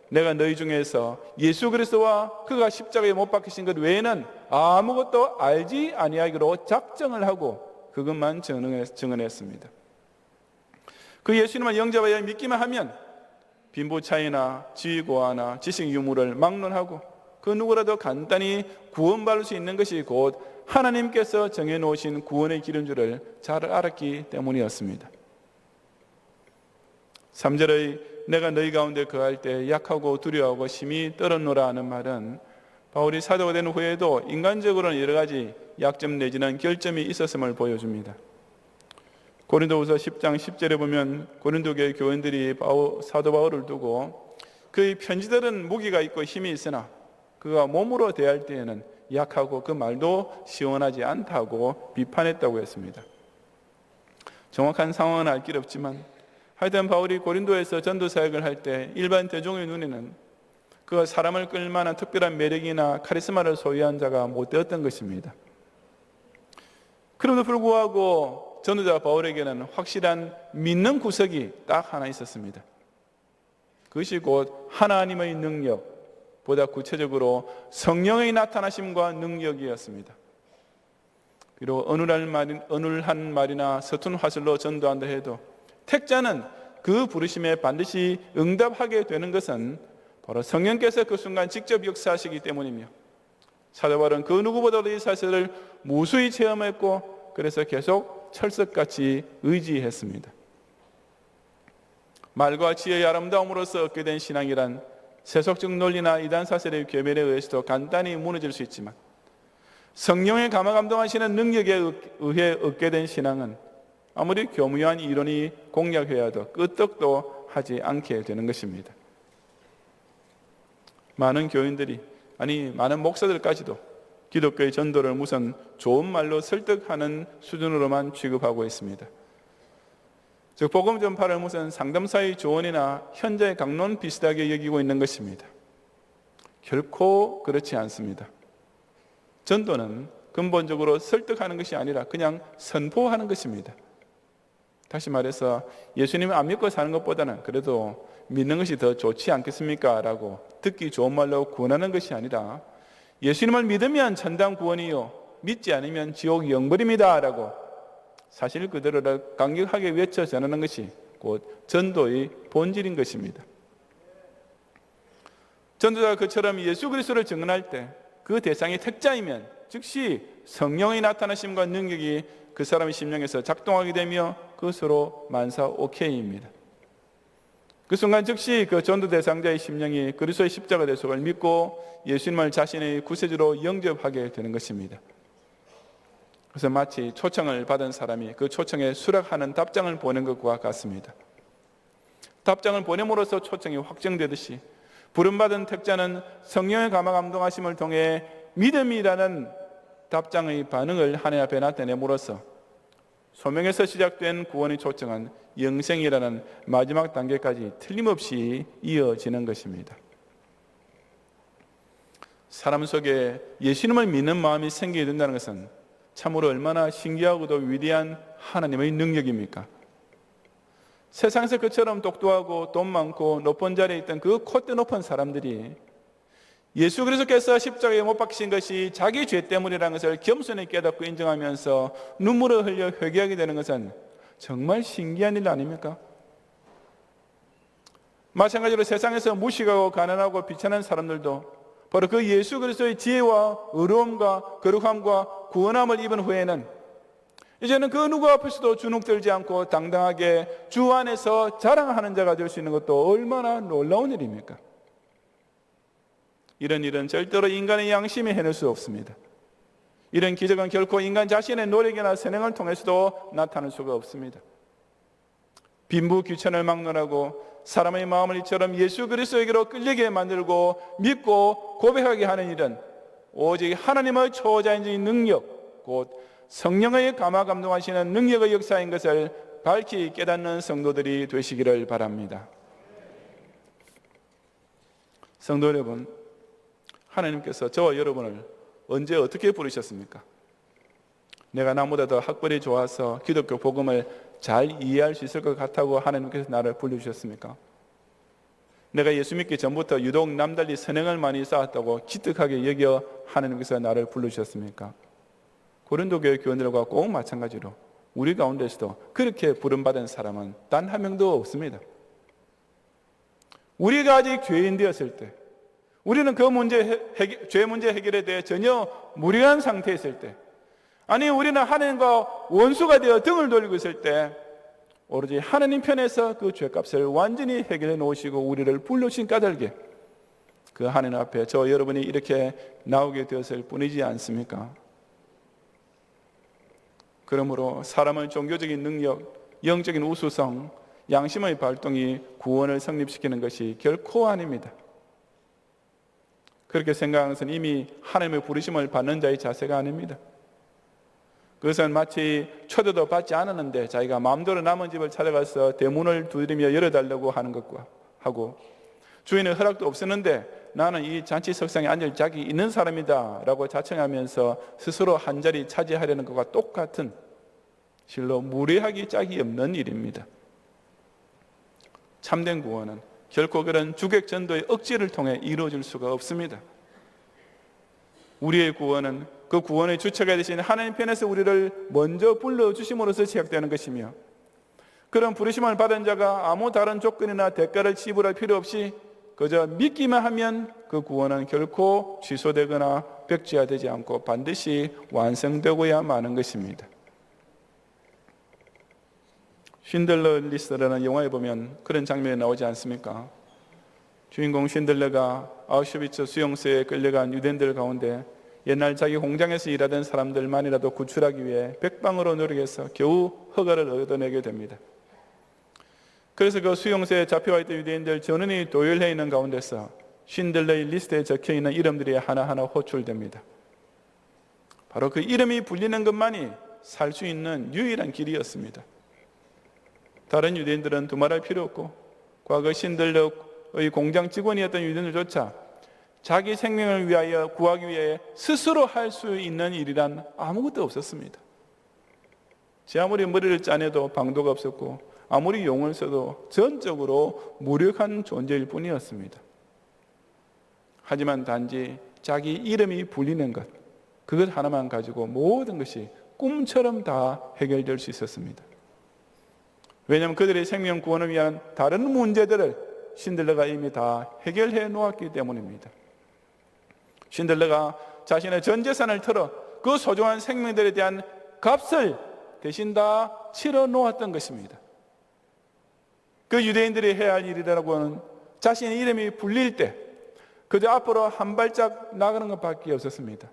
내가 너희 중에서 예수 그리스도와 그가 십자가에 못 박히신 것 외에는 아무것도 알지 아니하기로 작정을 하고 그것만 증언했습니다. 그 예수님을 영접하여 믿기만 하면 빈부 차이나 지위 고하나 지식 유무를 막론하고 그 누구라도 간단히 구원받을 수 있는 것이 곧 하나님께서 정해놓으신 구원의 길인 줄을 잘 알았기 때문이었습니다. 3절의 내가 너희 가운데 거할 때 약하고 두려워하고 심히 떨었노라 하는 말은 바울이 사도가 된 후에도 인간적으로는 여러 가지 약점 내지는 결점이 있었음을 보여줍니다. 고린도후서 10장 10절에 보면 고린도 교회 교인들이 사도 바울을 두고 그의 편지들은 무기가 있고 힘이 있으나 그가 몸으로 대할 때에는 약하고 그 말도 시원하지 않다고 비판했다고 했습니다. 정확한 상황은 알 길 없지만 하여튼 바울이 고린도에서 전도 사역을 할 때 일반 대중의 눈에는 그 사람을 끌만한 특별한 매력이나 카리스마를 소유한 자가 못 되었던 것입니다. 그럼에도 불구하고 전도자 바울에게는 확실한 믿는 구석이 딱 하나 있었습니다. 그것이 곧 하나님의 능력, 보다 구체적으로 성령의 나타나심과 능력이었습니다. 비록 어눌한 말이나 서툰 화술로 전도한다 해도 택자는 그 부르심에 반드시 응답하게 되는 것은 바로 성령께서 그 순간 직접 역사하시기 때문이며, 사도 바울은 그 누구보다도 이 사실을 무수히 체험했고 그래서 계속 철석같이 의지했습니다. 말과 지혜의 아름다움으로서 얻게 된 신앙이란 세속적 논리나 이단 사설의 괴변에 의해서도 간단히 무너질 수 있지만, 성령의 감화감동하시는 능력에 의해 얻게 된 신앙은 아무리 교묘한 이론이 공략해야도 끄떡도 하지 않게 되는 것입니다. 많은 교인들이, 아니 많은 목사들까지도 기독교의 전도를 무슨 좋은 말로 설득하는 수준으로만 취급하고 있습니다. 즉 복음 전파를 무슨 상담사의 조언이나 현자의 강론 비슷하게 여기고 있는 것입니다. 결코 그렇지 않습니다. 전도는 근본적으로 설득하는 것이 아니라 그냥 선포하는 것입니다. 다시 말해서 예수님을 안 믿고 사는 것보다는 그래도 믿는 것이 더 좋지 않겠습니까? 라고 듣기 좋은 말로 구원하는 것이 아니라 예수님을 믿으면 천당 구원이요 믿지 않으면 지옥 영벌입니다 라고 사실 그대로를 강력하게 외쳐 전하는 것이 곧 전도의 본질인 것입니다. 전도자가 그처럼 예수 그리스도를 증언할 때 그 대상이 택자이면 즉시 성령의 나타나심과 능력이 그 사람의 심령에서 작동하게 되며 그것으로 만사 오케이입니다. 그 순간 즉시 그 전도 대상자의 심령이 그리스도의 십자가 대속을 믿고 예수님을 자신의 구세주로 영접하게 되는 것입니다. 그래서 마치 초청을 받은 사람이 그 초청에 수락하는 답장을 보낸 것과 같습니다. 답장을 보냄으로써 초청이 확정되듯이 부름받은 택자는 성령의 감화감동하심을 통해 믿음이라는 답장의 반응을 하나님 앞에 나타내므로써 소명에서 시작된 구원의 초청은 영생이라는 마지막 단계까지 틀림없이 이어지는 것입니다. 사람 속에 예수님을 믿는 마음이 생기게 된다는 것은 참으로 얼마나 신기하고도 위대한 하나님의 능력입니까? 세상에서 그처럼 똑똑하고 돈 많고 높은 자리에 있던 그 콧대 높은 사람들이 예수 그리스도께서 십자가에 못 박히신 것이 자기 죄 때문이라는 것을 겸손히 깨닫고 인정하면서 눈물을 흘려 회개하게 되는 것은 정말 신기한 일 아닙니까? 마찬가지로 세상에서 무식하고 가난하고 비천한 사람들도 바로 그 예수 그리스도의 지혜와 의로움과 거룩함과 구원함을 입은 후에는 이제는 그 누구 앞에서도 주눅들지 않고 당당하게 주 안에서 자랑하는 자가 될 수 있는 것도 얼마나 놀라운 일입니까? 이런 일은 절대로 인간의 양심이 해낼 수 없습니다. 이런 기적은 결코 인간 자신의 노력이나 선행을 통해서도 나타날 수가 없습니다. 빈부귀천을 막론하고 사람의 마음을 이처럼 예수 그리스도에게로 끌리게 만들고 믿고 고백하게 하는 일은 오직 하나님의 초자연적인 능력, 곧 성령의 감화감동하시는 능력의 역사인 것을 밝히 깨닫는 성도들이 되시기를 바랍니다. 성도 여러분, 하나님께서 저와 여러분을 언제 어떻게 부르셨습니까? 내가 나보다 더 학벌이 좋아서 기독교 복음을 잘 이해할 수 있을 것 같다고 하나님께서 나를 불러주셨습니까? 내가 예수 믿기 전부터 유독 남달리 선행을 많이 쌓았다고 기특하게 여겨 하나님께서 나를 불러주셨습니까? 고린도 교회 교인들과 꼭 마찬가지로 우리 가운데서도 그렇게 부름받은 사람은 단 한 명도 없습니다. 우리가 아직 죄인 되었을 때, 우리는 그 죄 문제 해결에 대해 전혀 무리한 상태에 있을 때, 아니 우리는 하나님과 원수가 되어 등을 돌리고 있을 때 오로지 하나님 편에서 그 죄값을 완전히 해결해 놓으시고 우리를 불러주신 까닭에 그 하나님 앞에 저 여러분이 이렇게 나오게 되었을 뿐이지 않습니까? 그러므로 사람의 종교적인 능력, 영적인 우수성, 양심의 발동이 구원을 성립시키는 것이 결코 아닙니다. 그렇게 생각하는 것은 이미 하나님의 부르심을 받는 자의 자세가 아닙니다. 그것은 마치 초대도 받지 않았는데 자기가 마음대로 남은 집을 찾아가서 대문을 두드리며 열어달라고 하는 것과 하고, 주인의 허락도 없었는데 나는 이 잔치석상에 앉을 자격이 있는 사람이다 라고 자청하면서 스스로 한 자리 차지하려는 것과 똑같은, 실로 무례하기 짝이 없는 일입니다. 참된 구원은 결코 그런 주객 전도의 억지를 통해 이루어질 수가 없습니다. 우리의 구원은 그 구원의 주체가 되신 하나님 편에서 우리를 먼저 불러주심으로써 시작되는 것이며, 그런 부르심을 받은 자가 아무 다른 조건이나 대가를 지불할 필요 없이 그저 믿기만 하면 그 구원은 결코 취소되거나 벽지화되지 않고 반드시 완성되고야 마는 것입니다. 쉰들러 리스트라는 영화에 보면 그런 장면이 나오지 않습니까? 주인공 쉰들러가 아우슈비츠 수용소에 끌려간 유대인들 가운데 옛날 자기 공장에서 일하던 사람들만이라도 구출하기 위해 백방으로 노력해서 겨우 허가를 얻어내게 됩니다. 그래서 그 수용소에 잡혀와 있던 유대인들 전원이 도열해 있는 가운데서 쉰들러의 리스트에 적혀 있는 이름들이 하나하나 호출됩니다. 바로 그 이름이 불리는 것만이 살 수 있는 유일한 길이었습니다. 다른 유대인들은 두말할 필요 없고, 과거 쉰들러의 공장 직원이었던 유대인들조차 자기 생명을 위하여 구하기 위해 스스로 할 수 있는 일이란 아무것도 없었습니다. 제 아무리 머리를 짜내도 방도가 없었고, 아무리 용을 써도 전적으로 무력한 존재일 뿐이었습니다. 하지만 단지 자기 이름이 불리는 것, 그것 하나만 가지고 모든 것이 꿈처럼 다 해결될 수 있었습니다. 왜냐하면 그들의 생명 구원을 위한 다른 문제들을 쉰들러가 이미 다 해결해 놓았기 때문입니다. 쉰들러가 자신의 전 재산을 털어 그 소중한 생명들에 대한 값을 대신 다 치러 놓았던 것입니다. 그 유대인들이 해야 할 일이라고 하는, 자신의 이름이 불릴 때 그저 앞으로 한 발짝 나가는 것밖에 없었습니다.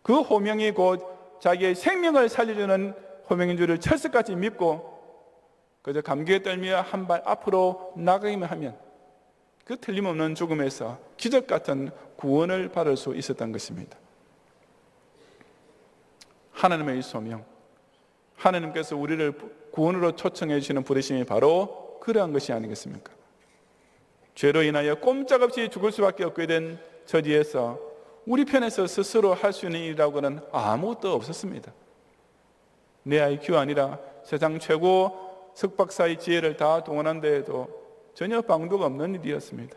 그 호명이 곧 자기의 생명을 살려주는 호명인 줄을 철석같이 믿고 그저 감기에 떨며 한 발 앞으로 나가기만 하면 그 틀림없는 죽음에서 기적 같은 구원을 받을 수 있었던 것입니다. 하나님의 이 소명, 하나님께서 우리를 구원으로 초청해 주시는 부르심이 바로 그러한 것이 아니겠습니까? 죄로 인하여 꼼짝없이 죽을 수밖에 없게 된 처지에서 우리 편에서 스스로 할 수 있는 일이라고는 아무것도 없었습니다. 내 IQ 아니라 세상 최고 석박사의 지혜를 다 동원한 데에도 전혀 방도가 없는 일이었습니다.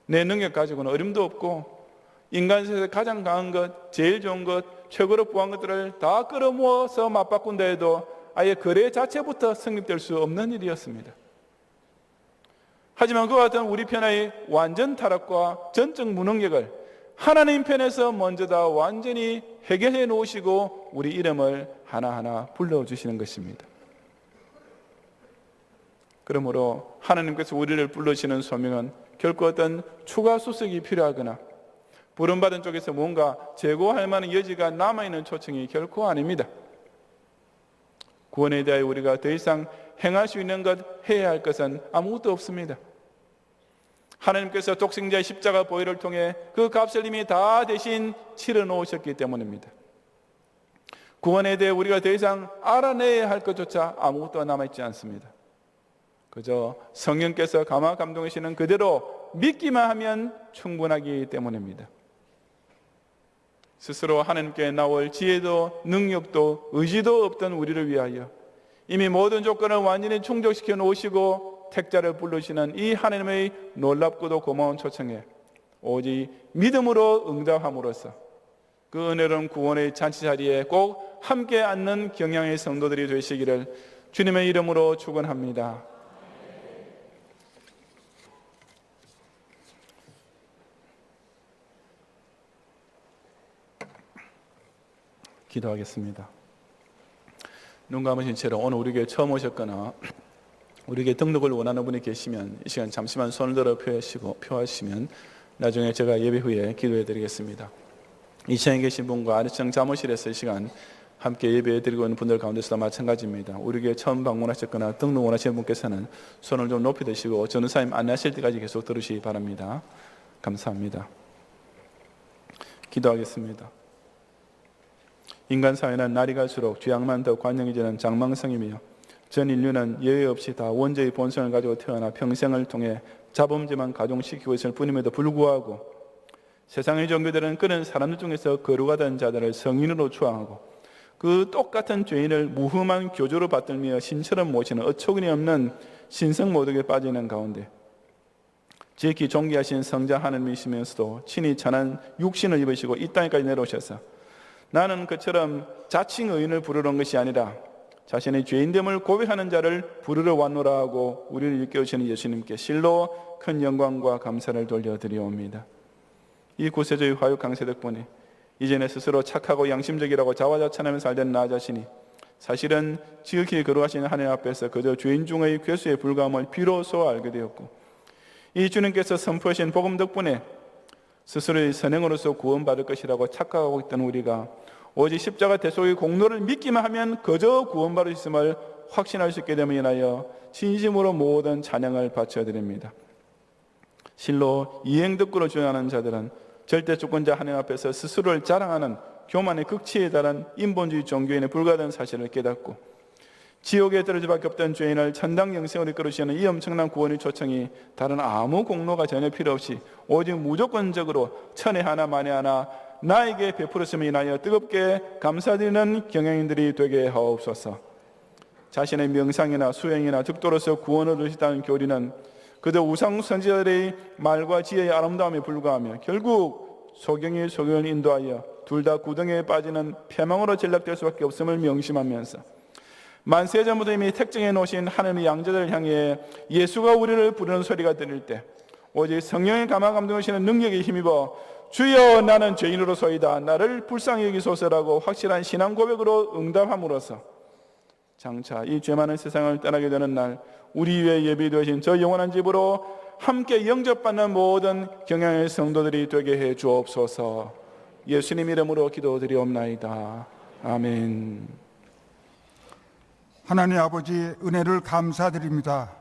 내 능력 가지고는 어림도 없고, 인간 세상에서 가장 강한 것, 제일 좋은 것, 최고로 부한 것들을 다 끌어모아서 맞바꾼 데에도 아예 거래 자체부터 성립될 수 없는 일이었습니다. 하지만 그와 같은 우리 편의 완전 타락과 전적 무능력을 하나님 편에서 먼저 다 완전히 해결해 놓으시고 우리 이름을 하나하나 불러주시는 것입니다. 그러므로 하나님께서 우리를 불러주시는 소명은 결코 어떤 추가 수석이 필요하거나 부름받은 쪽에서 뭔가 제고할 만한 여지가 남아있는 초청이 결코 아닙니다. 구원에 대하여 우리가 더 이상 행할 수 있는 것, 해야 할 것은 아무것도 없습니다. 하나님께서 독생자의 십자가 보혈을 통해 그 값을 이미 다 대신 치러 놓으셨기 때문입니다. 구원에 대해 우리가 더 이상 알아내야 할 것조차 아무것도 남아있지 않습니다. 그저 성령께서 감화 감동하시는 그대로 믿기만 하면 충분하기 때문입니다. 스스로 하나님께 나올 지혜도 능력도 의지도 없던 우리를 위하여 이미 모든 조건을 완전히 충족시켜 놓으시고 택자를 부르시는 이 하나님의 놀랍고도 고마운 초청에 오직 믿음으로 응답함으로써 그 은혜로운 구원의 잔치자리에 꼭 함께 앉는 경향의 성도들이 되시기를 주님의 이름으로 축원합니다. 기도하겠습니다. 눈 감으신 채로 오늘 우리 교회 처음 오셨거나 우리 교회 등록을 원하는 분이 계시면 이 시간 잠시만 손을 들어 표하시면 나중에 제가 예배 후에 기도해 드리겠습니다. 2층에 계신 분과 아래층 사무실에서 이 시간 함께 예배 드리고 있는 분들 가운데서도 마찬가지입니다. 우리 교회 처음 방문하셨거나 등록 원하시는 분께서는 손을 좀 높이 드시고 전도사님 안내하실 때까지 계속 들으시기 바랍니다. 감사합니다. 기도하겠습니다. 인간 사회는 날이 갈수록 죄악만 더 관영해지는 장망성이며 전 인류는 예외 없이 다 원죄의 본성을 가지고 태어나 평생을 통해 자범죄만 가중시키고 있을 뿐임에도 불구하고 세상의 종교들은 그런 사람들 중에서 거룩하던 자들을 성인으로 추앙하고 그 똑같은 죄인을 무흠한 교조로 받들며 신처럼 모시는 어처구니 없는 신성모독에 빠지는 가운데 지극히 존귀하신 성자 하나님이시면서도 친히 천한 육신을 입으시고 이 땅에까지 내려오셔서 나는 그처럼 자칭 의인을 부르러 온 것이 아니라 자신의 죄인됨을 고백하는 자를 부르러 왔노라 하고 우리를 일깨우시는 예수님께 실로 큰 영광과 감사를 돌려드리옵니다. 이 구세주의 화육 강세 덕분에 이전에 스스로 착하고 양심적이라고 자화자찬하며 살던 나 자신이 사실은 지극히 거룩하신 하나님 앞에서 그저 죄인 중의 괴수에 불과함을 비로소 알게 되었고 이 주님께서 선포하신 복음 덕분에 스스로의 선행으로서 구원받을 것이라고 착각하고 있던 우리가 오직 십자가 대속의 공로를 믿기만 하면 그저 구원받을 수 있음을 확신할 수 있게 됨을 인하여 진심으로 모든 찬양을 바쳐드립니다. 실로 이행덕구를 주장하는 자들은 절대 주권자 하나님 앞에서 스스로를 자랑하는 교만의 극치에 달한 인본주의 종교인에 불과하다는 사실을 깨닫고 지옥에 떨어질 밖에 없던 죄인을 천당 영생으로 이끌으시는 이 엄청난 구원의 초청이 다른 아무 공로가 전혀 필요 없이 오직 무조건적으로 천에 하나 만에 하나 나에게 베풀었음을 인하여 뜨겁게 감사드리는 경영인들이 되게 하옵소서. 자신의 명상이나 수행이나 득도로서 구원을 얻으시다는 교리는 그저 우상 선지자들의 말과 지혜의 아름다움에 불과하며 결국 소경이 소경을 인도하여 둘 다 구덩이에 빠지는 패망으로 전락될 수밖에 없음을 명심하면서 만세전부터 이미 택정해 놓으신 하나님의 양자들을 향해 예수가 우리를 부르는 소리가 들릴 때 오직 성령의 감화 감동하시는 능력에 힘입어 주여 나는 죄인으로소이다 나를 불쌍히 여기소서라고 확실한 신앙 고백으로 응답함으로써 장차 이 죄 많은 세상을 떠나게 되는 날 우리 위에 예비되어진 저 영원한 집으로 함께 영접받는 모든 경양의 성도들이 되게 해 주옵소서. 예수님 이름으로 기도드리옵나이다. 아멘. 하나님 아버지 은혜를 감사드립니다.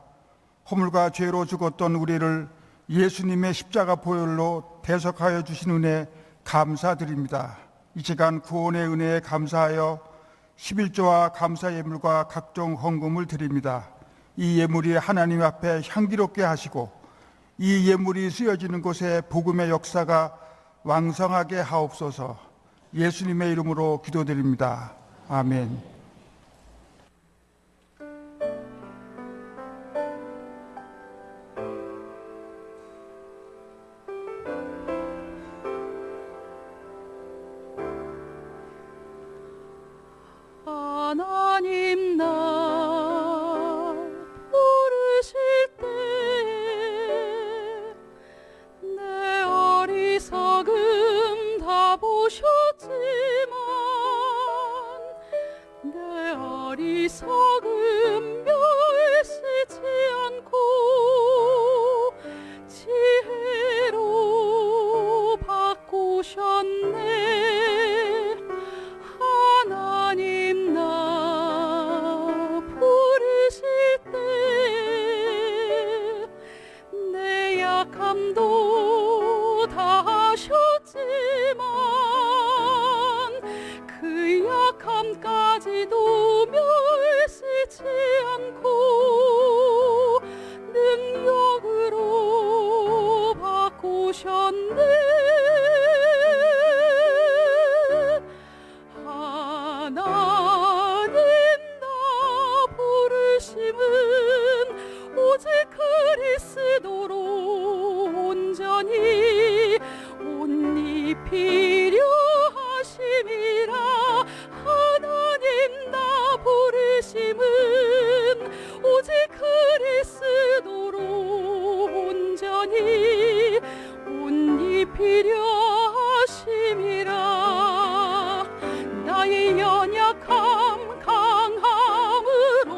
허물과 죄로 죽었던 우리를 예수님의 십자가 보혈로 대속하여 주신 은혜 감사드립니다. 이 시간 구원의 은혜에 감사하여 11조와 감사 예물과 각종 헌금을 드립니다. 이 예물이 하나님 앞에 향기롭게 하시고 이 예물이 쓰여지는 곳에 복음의 역사가 왕성하게 하옵소서. 예수님의 이름으로 기도드립니다. 아멘. 하나님 나 부르실 때 내 어리석음 다 보셨지만 내 어리석음 멸시지 않고 지혜로 바꾸셨네. 하나님 나 부르실 때 내 약함도 다 하셨지만 그 약함까지도 멸시지 않고 능력으로 바꾸셨네. 하나님 나 부르심은 오직 그리스도로 온전히 옷 입히려 하심이라. 하나님 나 부르심은 오직 그리스도로 온전히 옷 입히려 하심이라. 나의 연약함 강함으로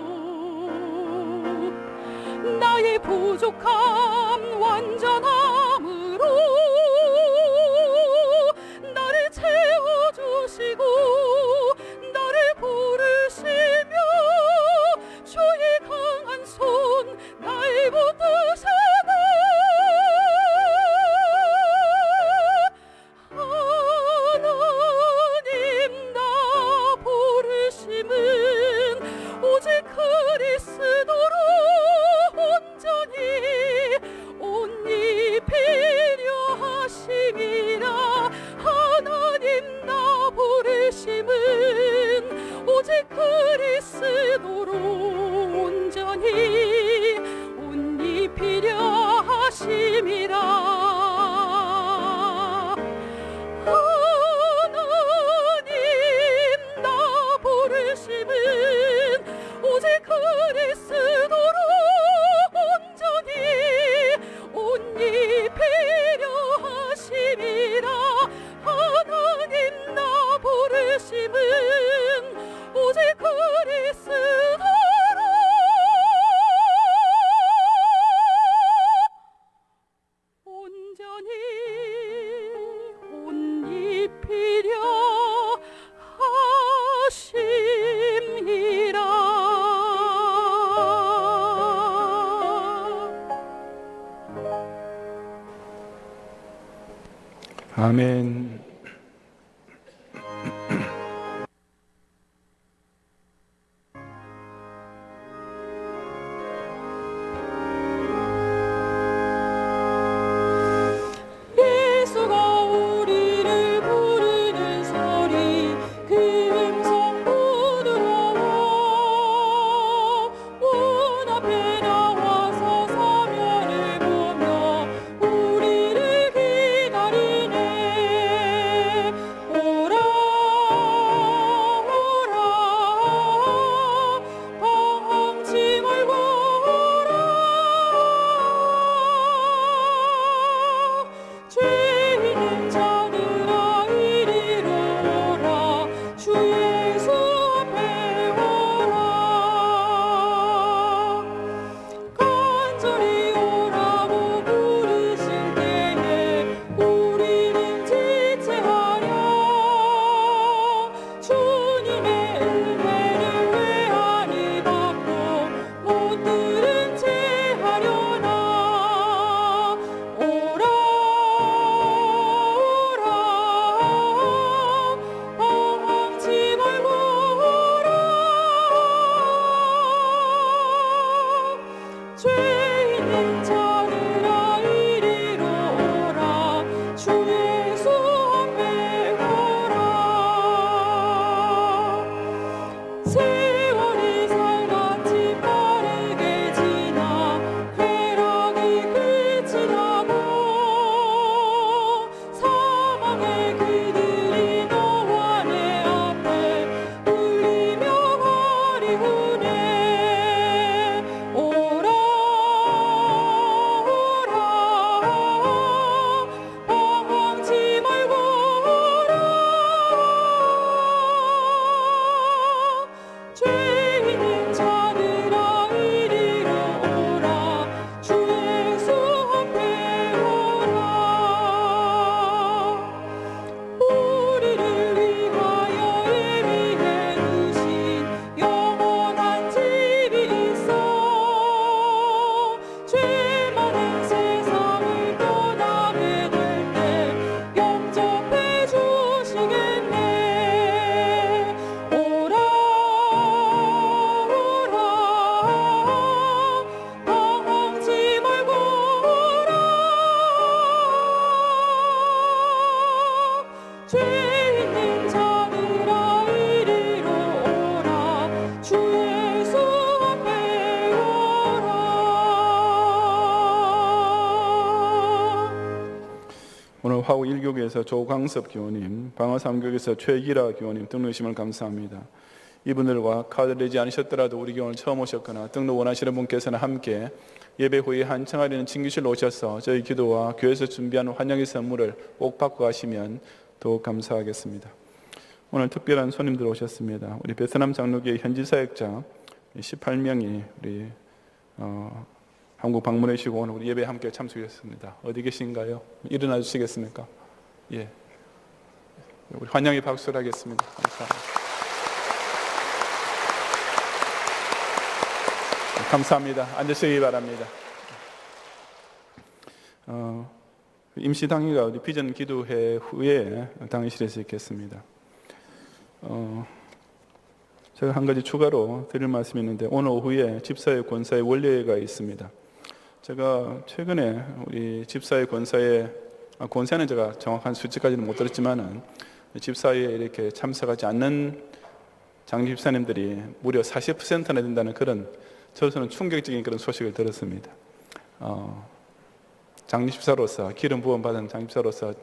나의 부족함 완전함으로 나를 채워주시고 나를 부르시며 주의 강한 손 날 붙드시네. 하나님 나 아멘. 예수가 우리를 부르는 소리 그 음성 부드러워 문 앞에 나와서 사면을 보며 우리를 기다리네. 오라 오라 방황치 말고 오라 죄 있는 자들아 이리로 오라 주 예수 앞에 오라. 간절히 오라고 부르실 때에 우리는 지체하려 주님의 은혜를 왜 아니 받고 못 들은 채 하려나. 오라 오라 방황치 말고 오라 죄 있는 자들아 이리로 오라 주 예수 앞에 오라. 세월이 살같이 빠르게 지나 쾌락이 끝이 나고 사망의 그들이 너와 내 앞에 울리며 가리우네. 오라 오라 방황치 말고 오라 죄 있는 자들아 이리로 오라 주 예수 앞에 오라. 우리를 위하여 예비해 두신 영원한 집이 있어 죄 많은 세상을 떠나게 될 때 영접해 주시겠네. 오라 오라 방황치 말고 오라 죄 있는 자들아 이리로 오라 주 예수 앞에 오라. 오늘 화우 1교구에서 조광섭 교우님, 방어 3교구에서 최기라 교우님 등록심을 감사합니다. 이분들과 카드 내지 않으셨더라도 우리 교회를 처음 오셨거나 등록 원하시는 분께서는 함께 예배 후에 한청아리는 친구실로 오셔서 저희 기도와 교회에서 준비한 환영의 선물을 꼭 받고 가시면 더욱 감사하겠습니다. 오늘 특별한 손님들 오셨습니다. 우리 베트남 장로교회 현지 사역자 18명이 우리 한국 방문해 주시고 오늘 우리 예배에 함께 참석하셨습니다. 어디 계신가요? 일어나 주시겠습니까? 예, 우리 환영의 박수를 하겠습니다. 감사합니다. 앉으시기 바랍니다. 임시당회가 우리 비전 기도회 후에 당회실에서 있겠습니다. 제가 한 가지 추가로 드릴 말씀이 있는데 오늘 오후에 집사회 권사의 원례회가 있습니다. 제가 최근에 우리 집사회 권사의 권사는 제가 정확한 수치까지는 못 들었지만은 집사회에 이렇게 참석하지 않는 장로 집사님들이 무려 40%나 된다는 그런 저로서는 충격적인 그런 소식을 들었습니다. 장립집사로서 기름 부음 받은 장립집사로서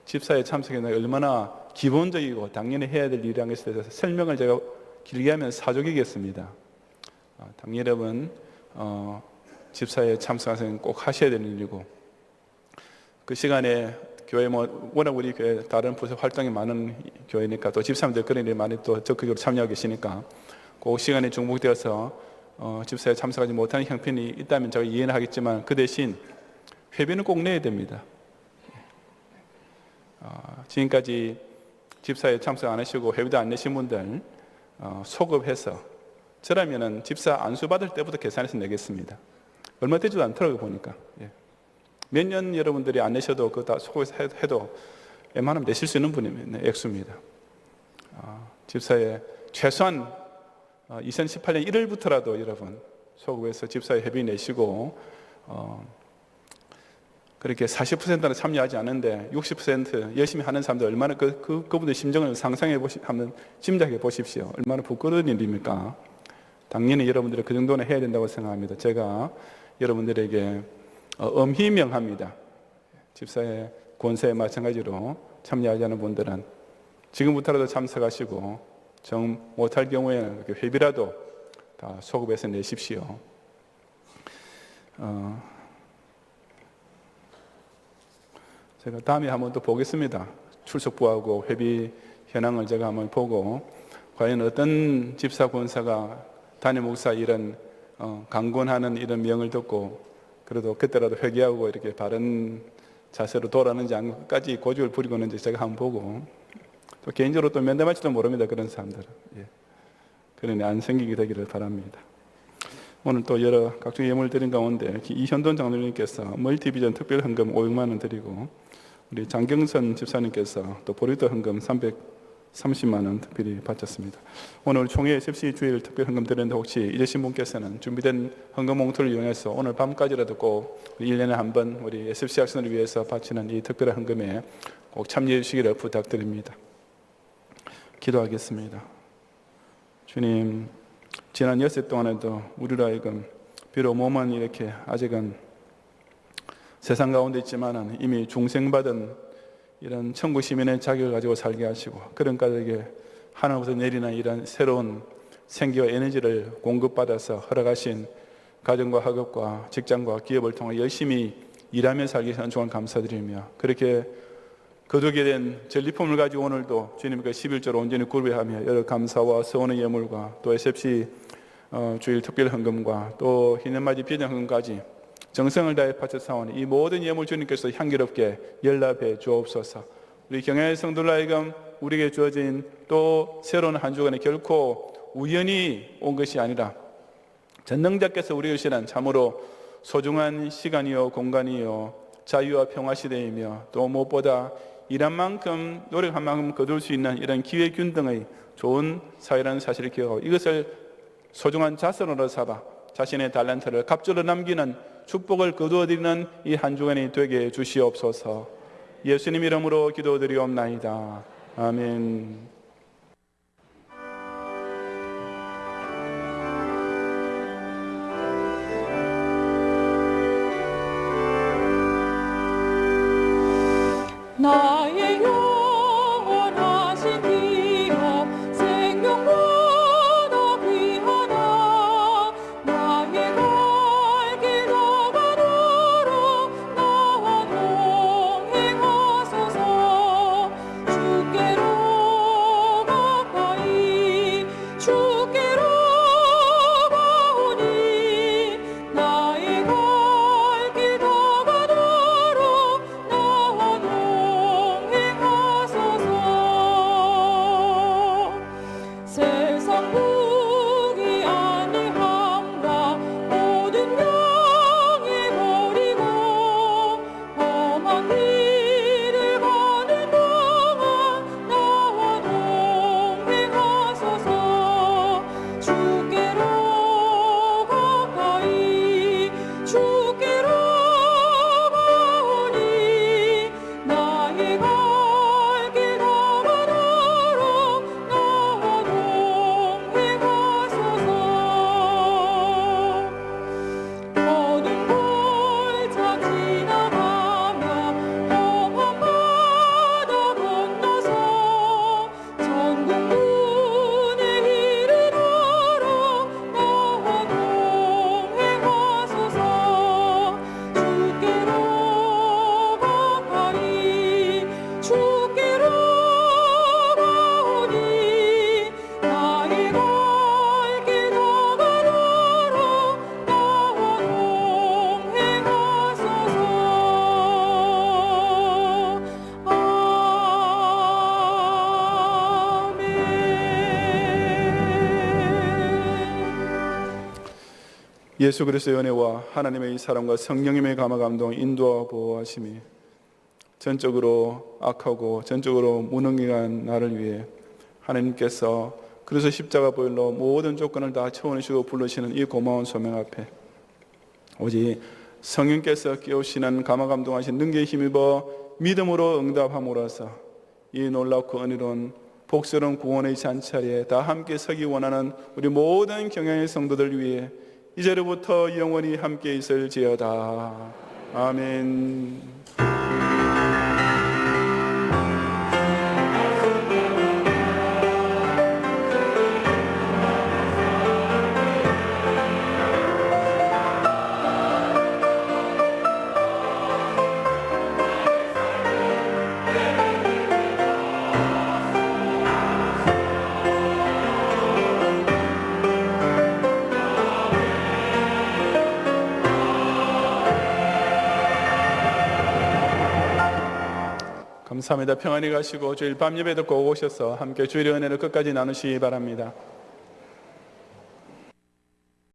집사에 참석하는 얼마나 기본적이고 당연히 해야 될 일이라는 것에 대해서 설명을 제가 길게 하면 사족이겠습니다. 당연 여러분 집사에 참석하시는 꼭 하셔야 되는 일이고 그 시간에 교회 워낙 우리 교회 다른 부서 활동이 많은 교회니까 또 집사님들 그런 일이 많이 또 적극적으로 참여하고 계시니까 그 시간에 중복되어서 집사에 참석하지 못하는 형편이 있다면 제가 이해는 하겠지만 그 대신 회비는 꼭 내야 됩니다. 지금까지 집사에 참석 안 하시고 회비도 안 내신 분들 소급해서 저라면은 집사 안수 받을 때부터 계산해서 내겠습니다. 얼마 되지도 않더라고요 보니까. 몇 년 여러분들이 안 내셔도 그거 다 소급해서 해도 웬만하면 내실 수 있는 분이 액수입니다. 집사에 최소한 2018년 1월부터라도 여러분 소급해서 집사회 회비 내시고 그렇게 40%는 참여하지 않는데 60% 열심히 하는 사람들 얼마나 그분들 심정을 상상해 한번 짐작해 보십시오. 얼마나 부끄러운 일입니까? 당연히 여러분들이 그 정도는 해야 된다고 생각합니다. 제가 여러분들에게 엄히 명합니다. 집사회 권세에 마찬가지로 참여하지 않은 분들은 지금부터라도 참석하시고 정 못할 경우에는 회비라도 다 소급해서 내십시오. 제가 다음에 한번 또 보겠습니다. 출석부하고 회비 현황을 제가 한번 보고 과연 어떤 집사 권사가 담임 목사 이런 강권하는 이런 명을 듣고 그래도 그때라도 회개하고 이렇게 바른 자세로 돌아가는지 안까지 고집을 부리고 있는지 제가 한번 보고 또 개인적으로 또 면담할지도 모릅니다. 그런 사람들은. 그러니 안 생기게 되기를 바랍니다. 오늘 또 여러 각종 예물을 드린 가운데 이현돈 장로님께서 멀티비전 특별 헌금 500만 원 드리고 우리 장경선 집사님께서 또 보리도 헌금 330만 원 특별히 바쳤습니다. 오늘 총회 SFC 주일 특별 헌금 드렸는데 혹시 잊으신 분께서는 준비된 헌금 봉투를 이용해서 오늘 밤까지라도 꼭 1년에 한 번 우리 SFC 학생을 위해서 바치는 이 특별한 헌금에 꼭 참여해 주시기를 부탁드립니다. 기도하겠습니다. 주님, 지난 엿새 동안에도 우리로 하여금 비록 몸은 이렇게 아직은 세상 가운데 있지만은 이미 중생받은 이런 천국 시민의 자격을 가지고 살게 하시고 그런 가족에게 하나님께서 내리는 이런 새로운 생기와 에너지를 공급받아서 허락하신 가정과 학업과 직장과 기업을 통해 열심히 일하며 살기 위해서 정말 감사드리며 그렇게 거두게 된 전리품을 가지고 오늘도 주님께 11조로 온전히 구별하며 여러 감사와 서원의 예물과 또 SFC 주일 특별 헌금과 또 희년맞이 비전 헌금까지 정성을 다해 바쳐사오니 이 모든 예물 주님께서 향기롭게 연락해 주옵소서. 우리 경야의 성도들 하여금 우리에게 주어진 또 새로운 한 주간에 결코 우연히 온 것이 아니라 전능자께서 우리에게 주시는 참으로 소중한 시간이요 공간이요 자유와 평화 시대이며 또 무엇보다 일한 만큼 노력한 만큼 거둘 수 있는 이런 기회균등의 좋은 사회라는 사실을 기억하고 이것을 소중한 자선으로 삼아 자신의 달란트를 갑절로 남기는 축복을 거두어드리는 이 한 주간이 되게 해 주시옵소서. 예수님 이름으로 기도드리옵나이다. 아멘. 나의 영원하신 기업 생명보다 귀하나 나의 갈 길 더 가도록 나와 동행하소서. 주께로 가까이 주께로 가오니 나의 갈 길 더 가도록 나와 세상 무기 아니함과 모든 명예 버리고 험한 길을 가는 동안 나와 동행하소서. 주께로 가까이 주께로 가오니 나의 갈 길 더 가도록 나와 동행하소서. 어두운 골짜 지나가며 험한 바다 건너서 천국 문에 이르도록 나와 동행하소서. 주께로 가까이 주께로 가오니 나의 갈 길 더 가도록 나와 동행하소서. 아멘. 예수 그리스도의 은혜와 하나님의 이 사랑과 성령님의 감화 감동 인도와 보호하심이 전적으로 악하고 전적으로 무능한 나를 위해 하나님께서 그래서 십자가 보혈로 모든 조건을 다 채워주시고 부르시는 이 고마운 소명 앞에 오직 성령께서 깨우시는 감화감동하신 능력에 힘입어 믿음으로 응답함으로써 이 놀랍고 은혜로운 복스러운 구원의 잔치자리에 다 함께 서기 원하는 우리 모든 경영의 성도들 위해 이제로부터 영원히 함께 있을지어다. 아멘. 감사합니다. 평안히 가시고 주일 밤 예배도 꼭 오셔서 함께 주일의 은혜를 끝까지 나누시기 바랍니다.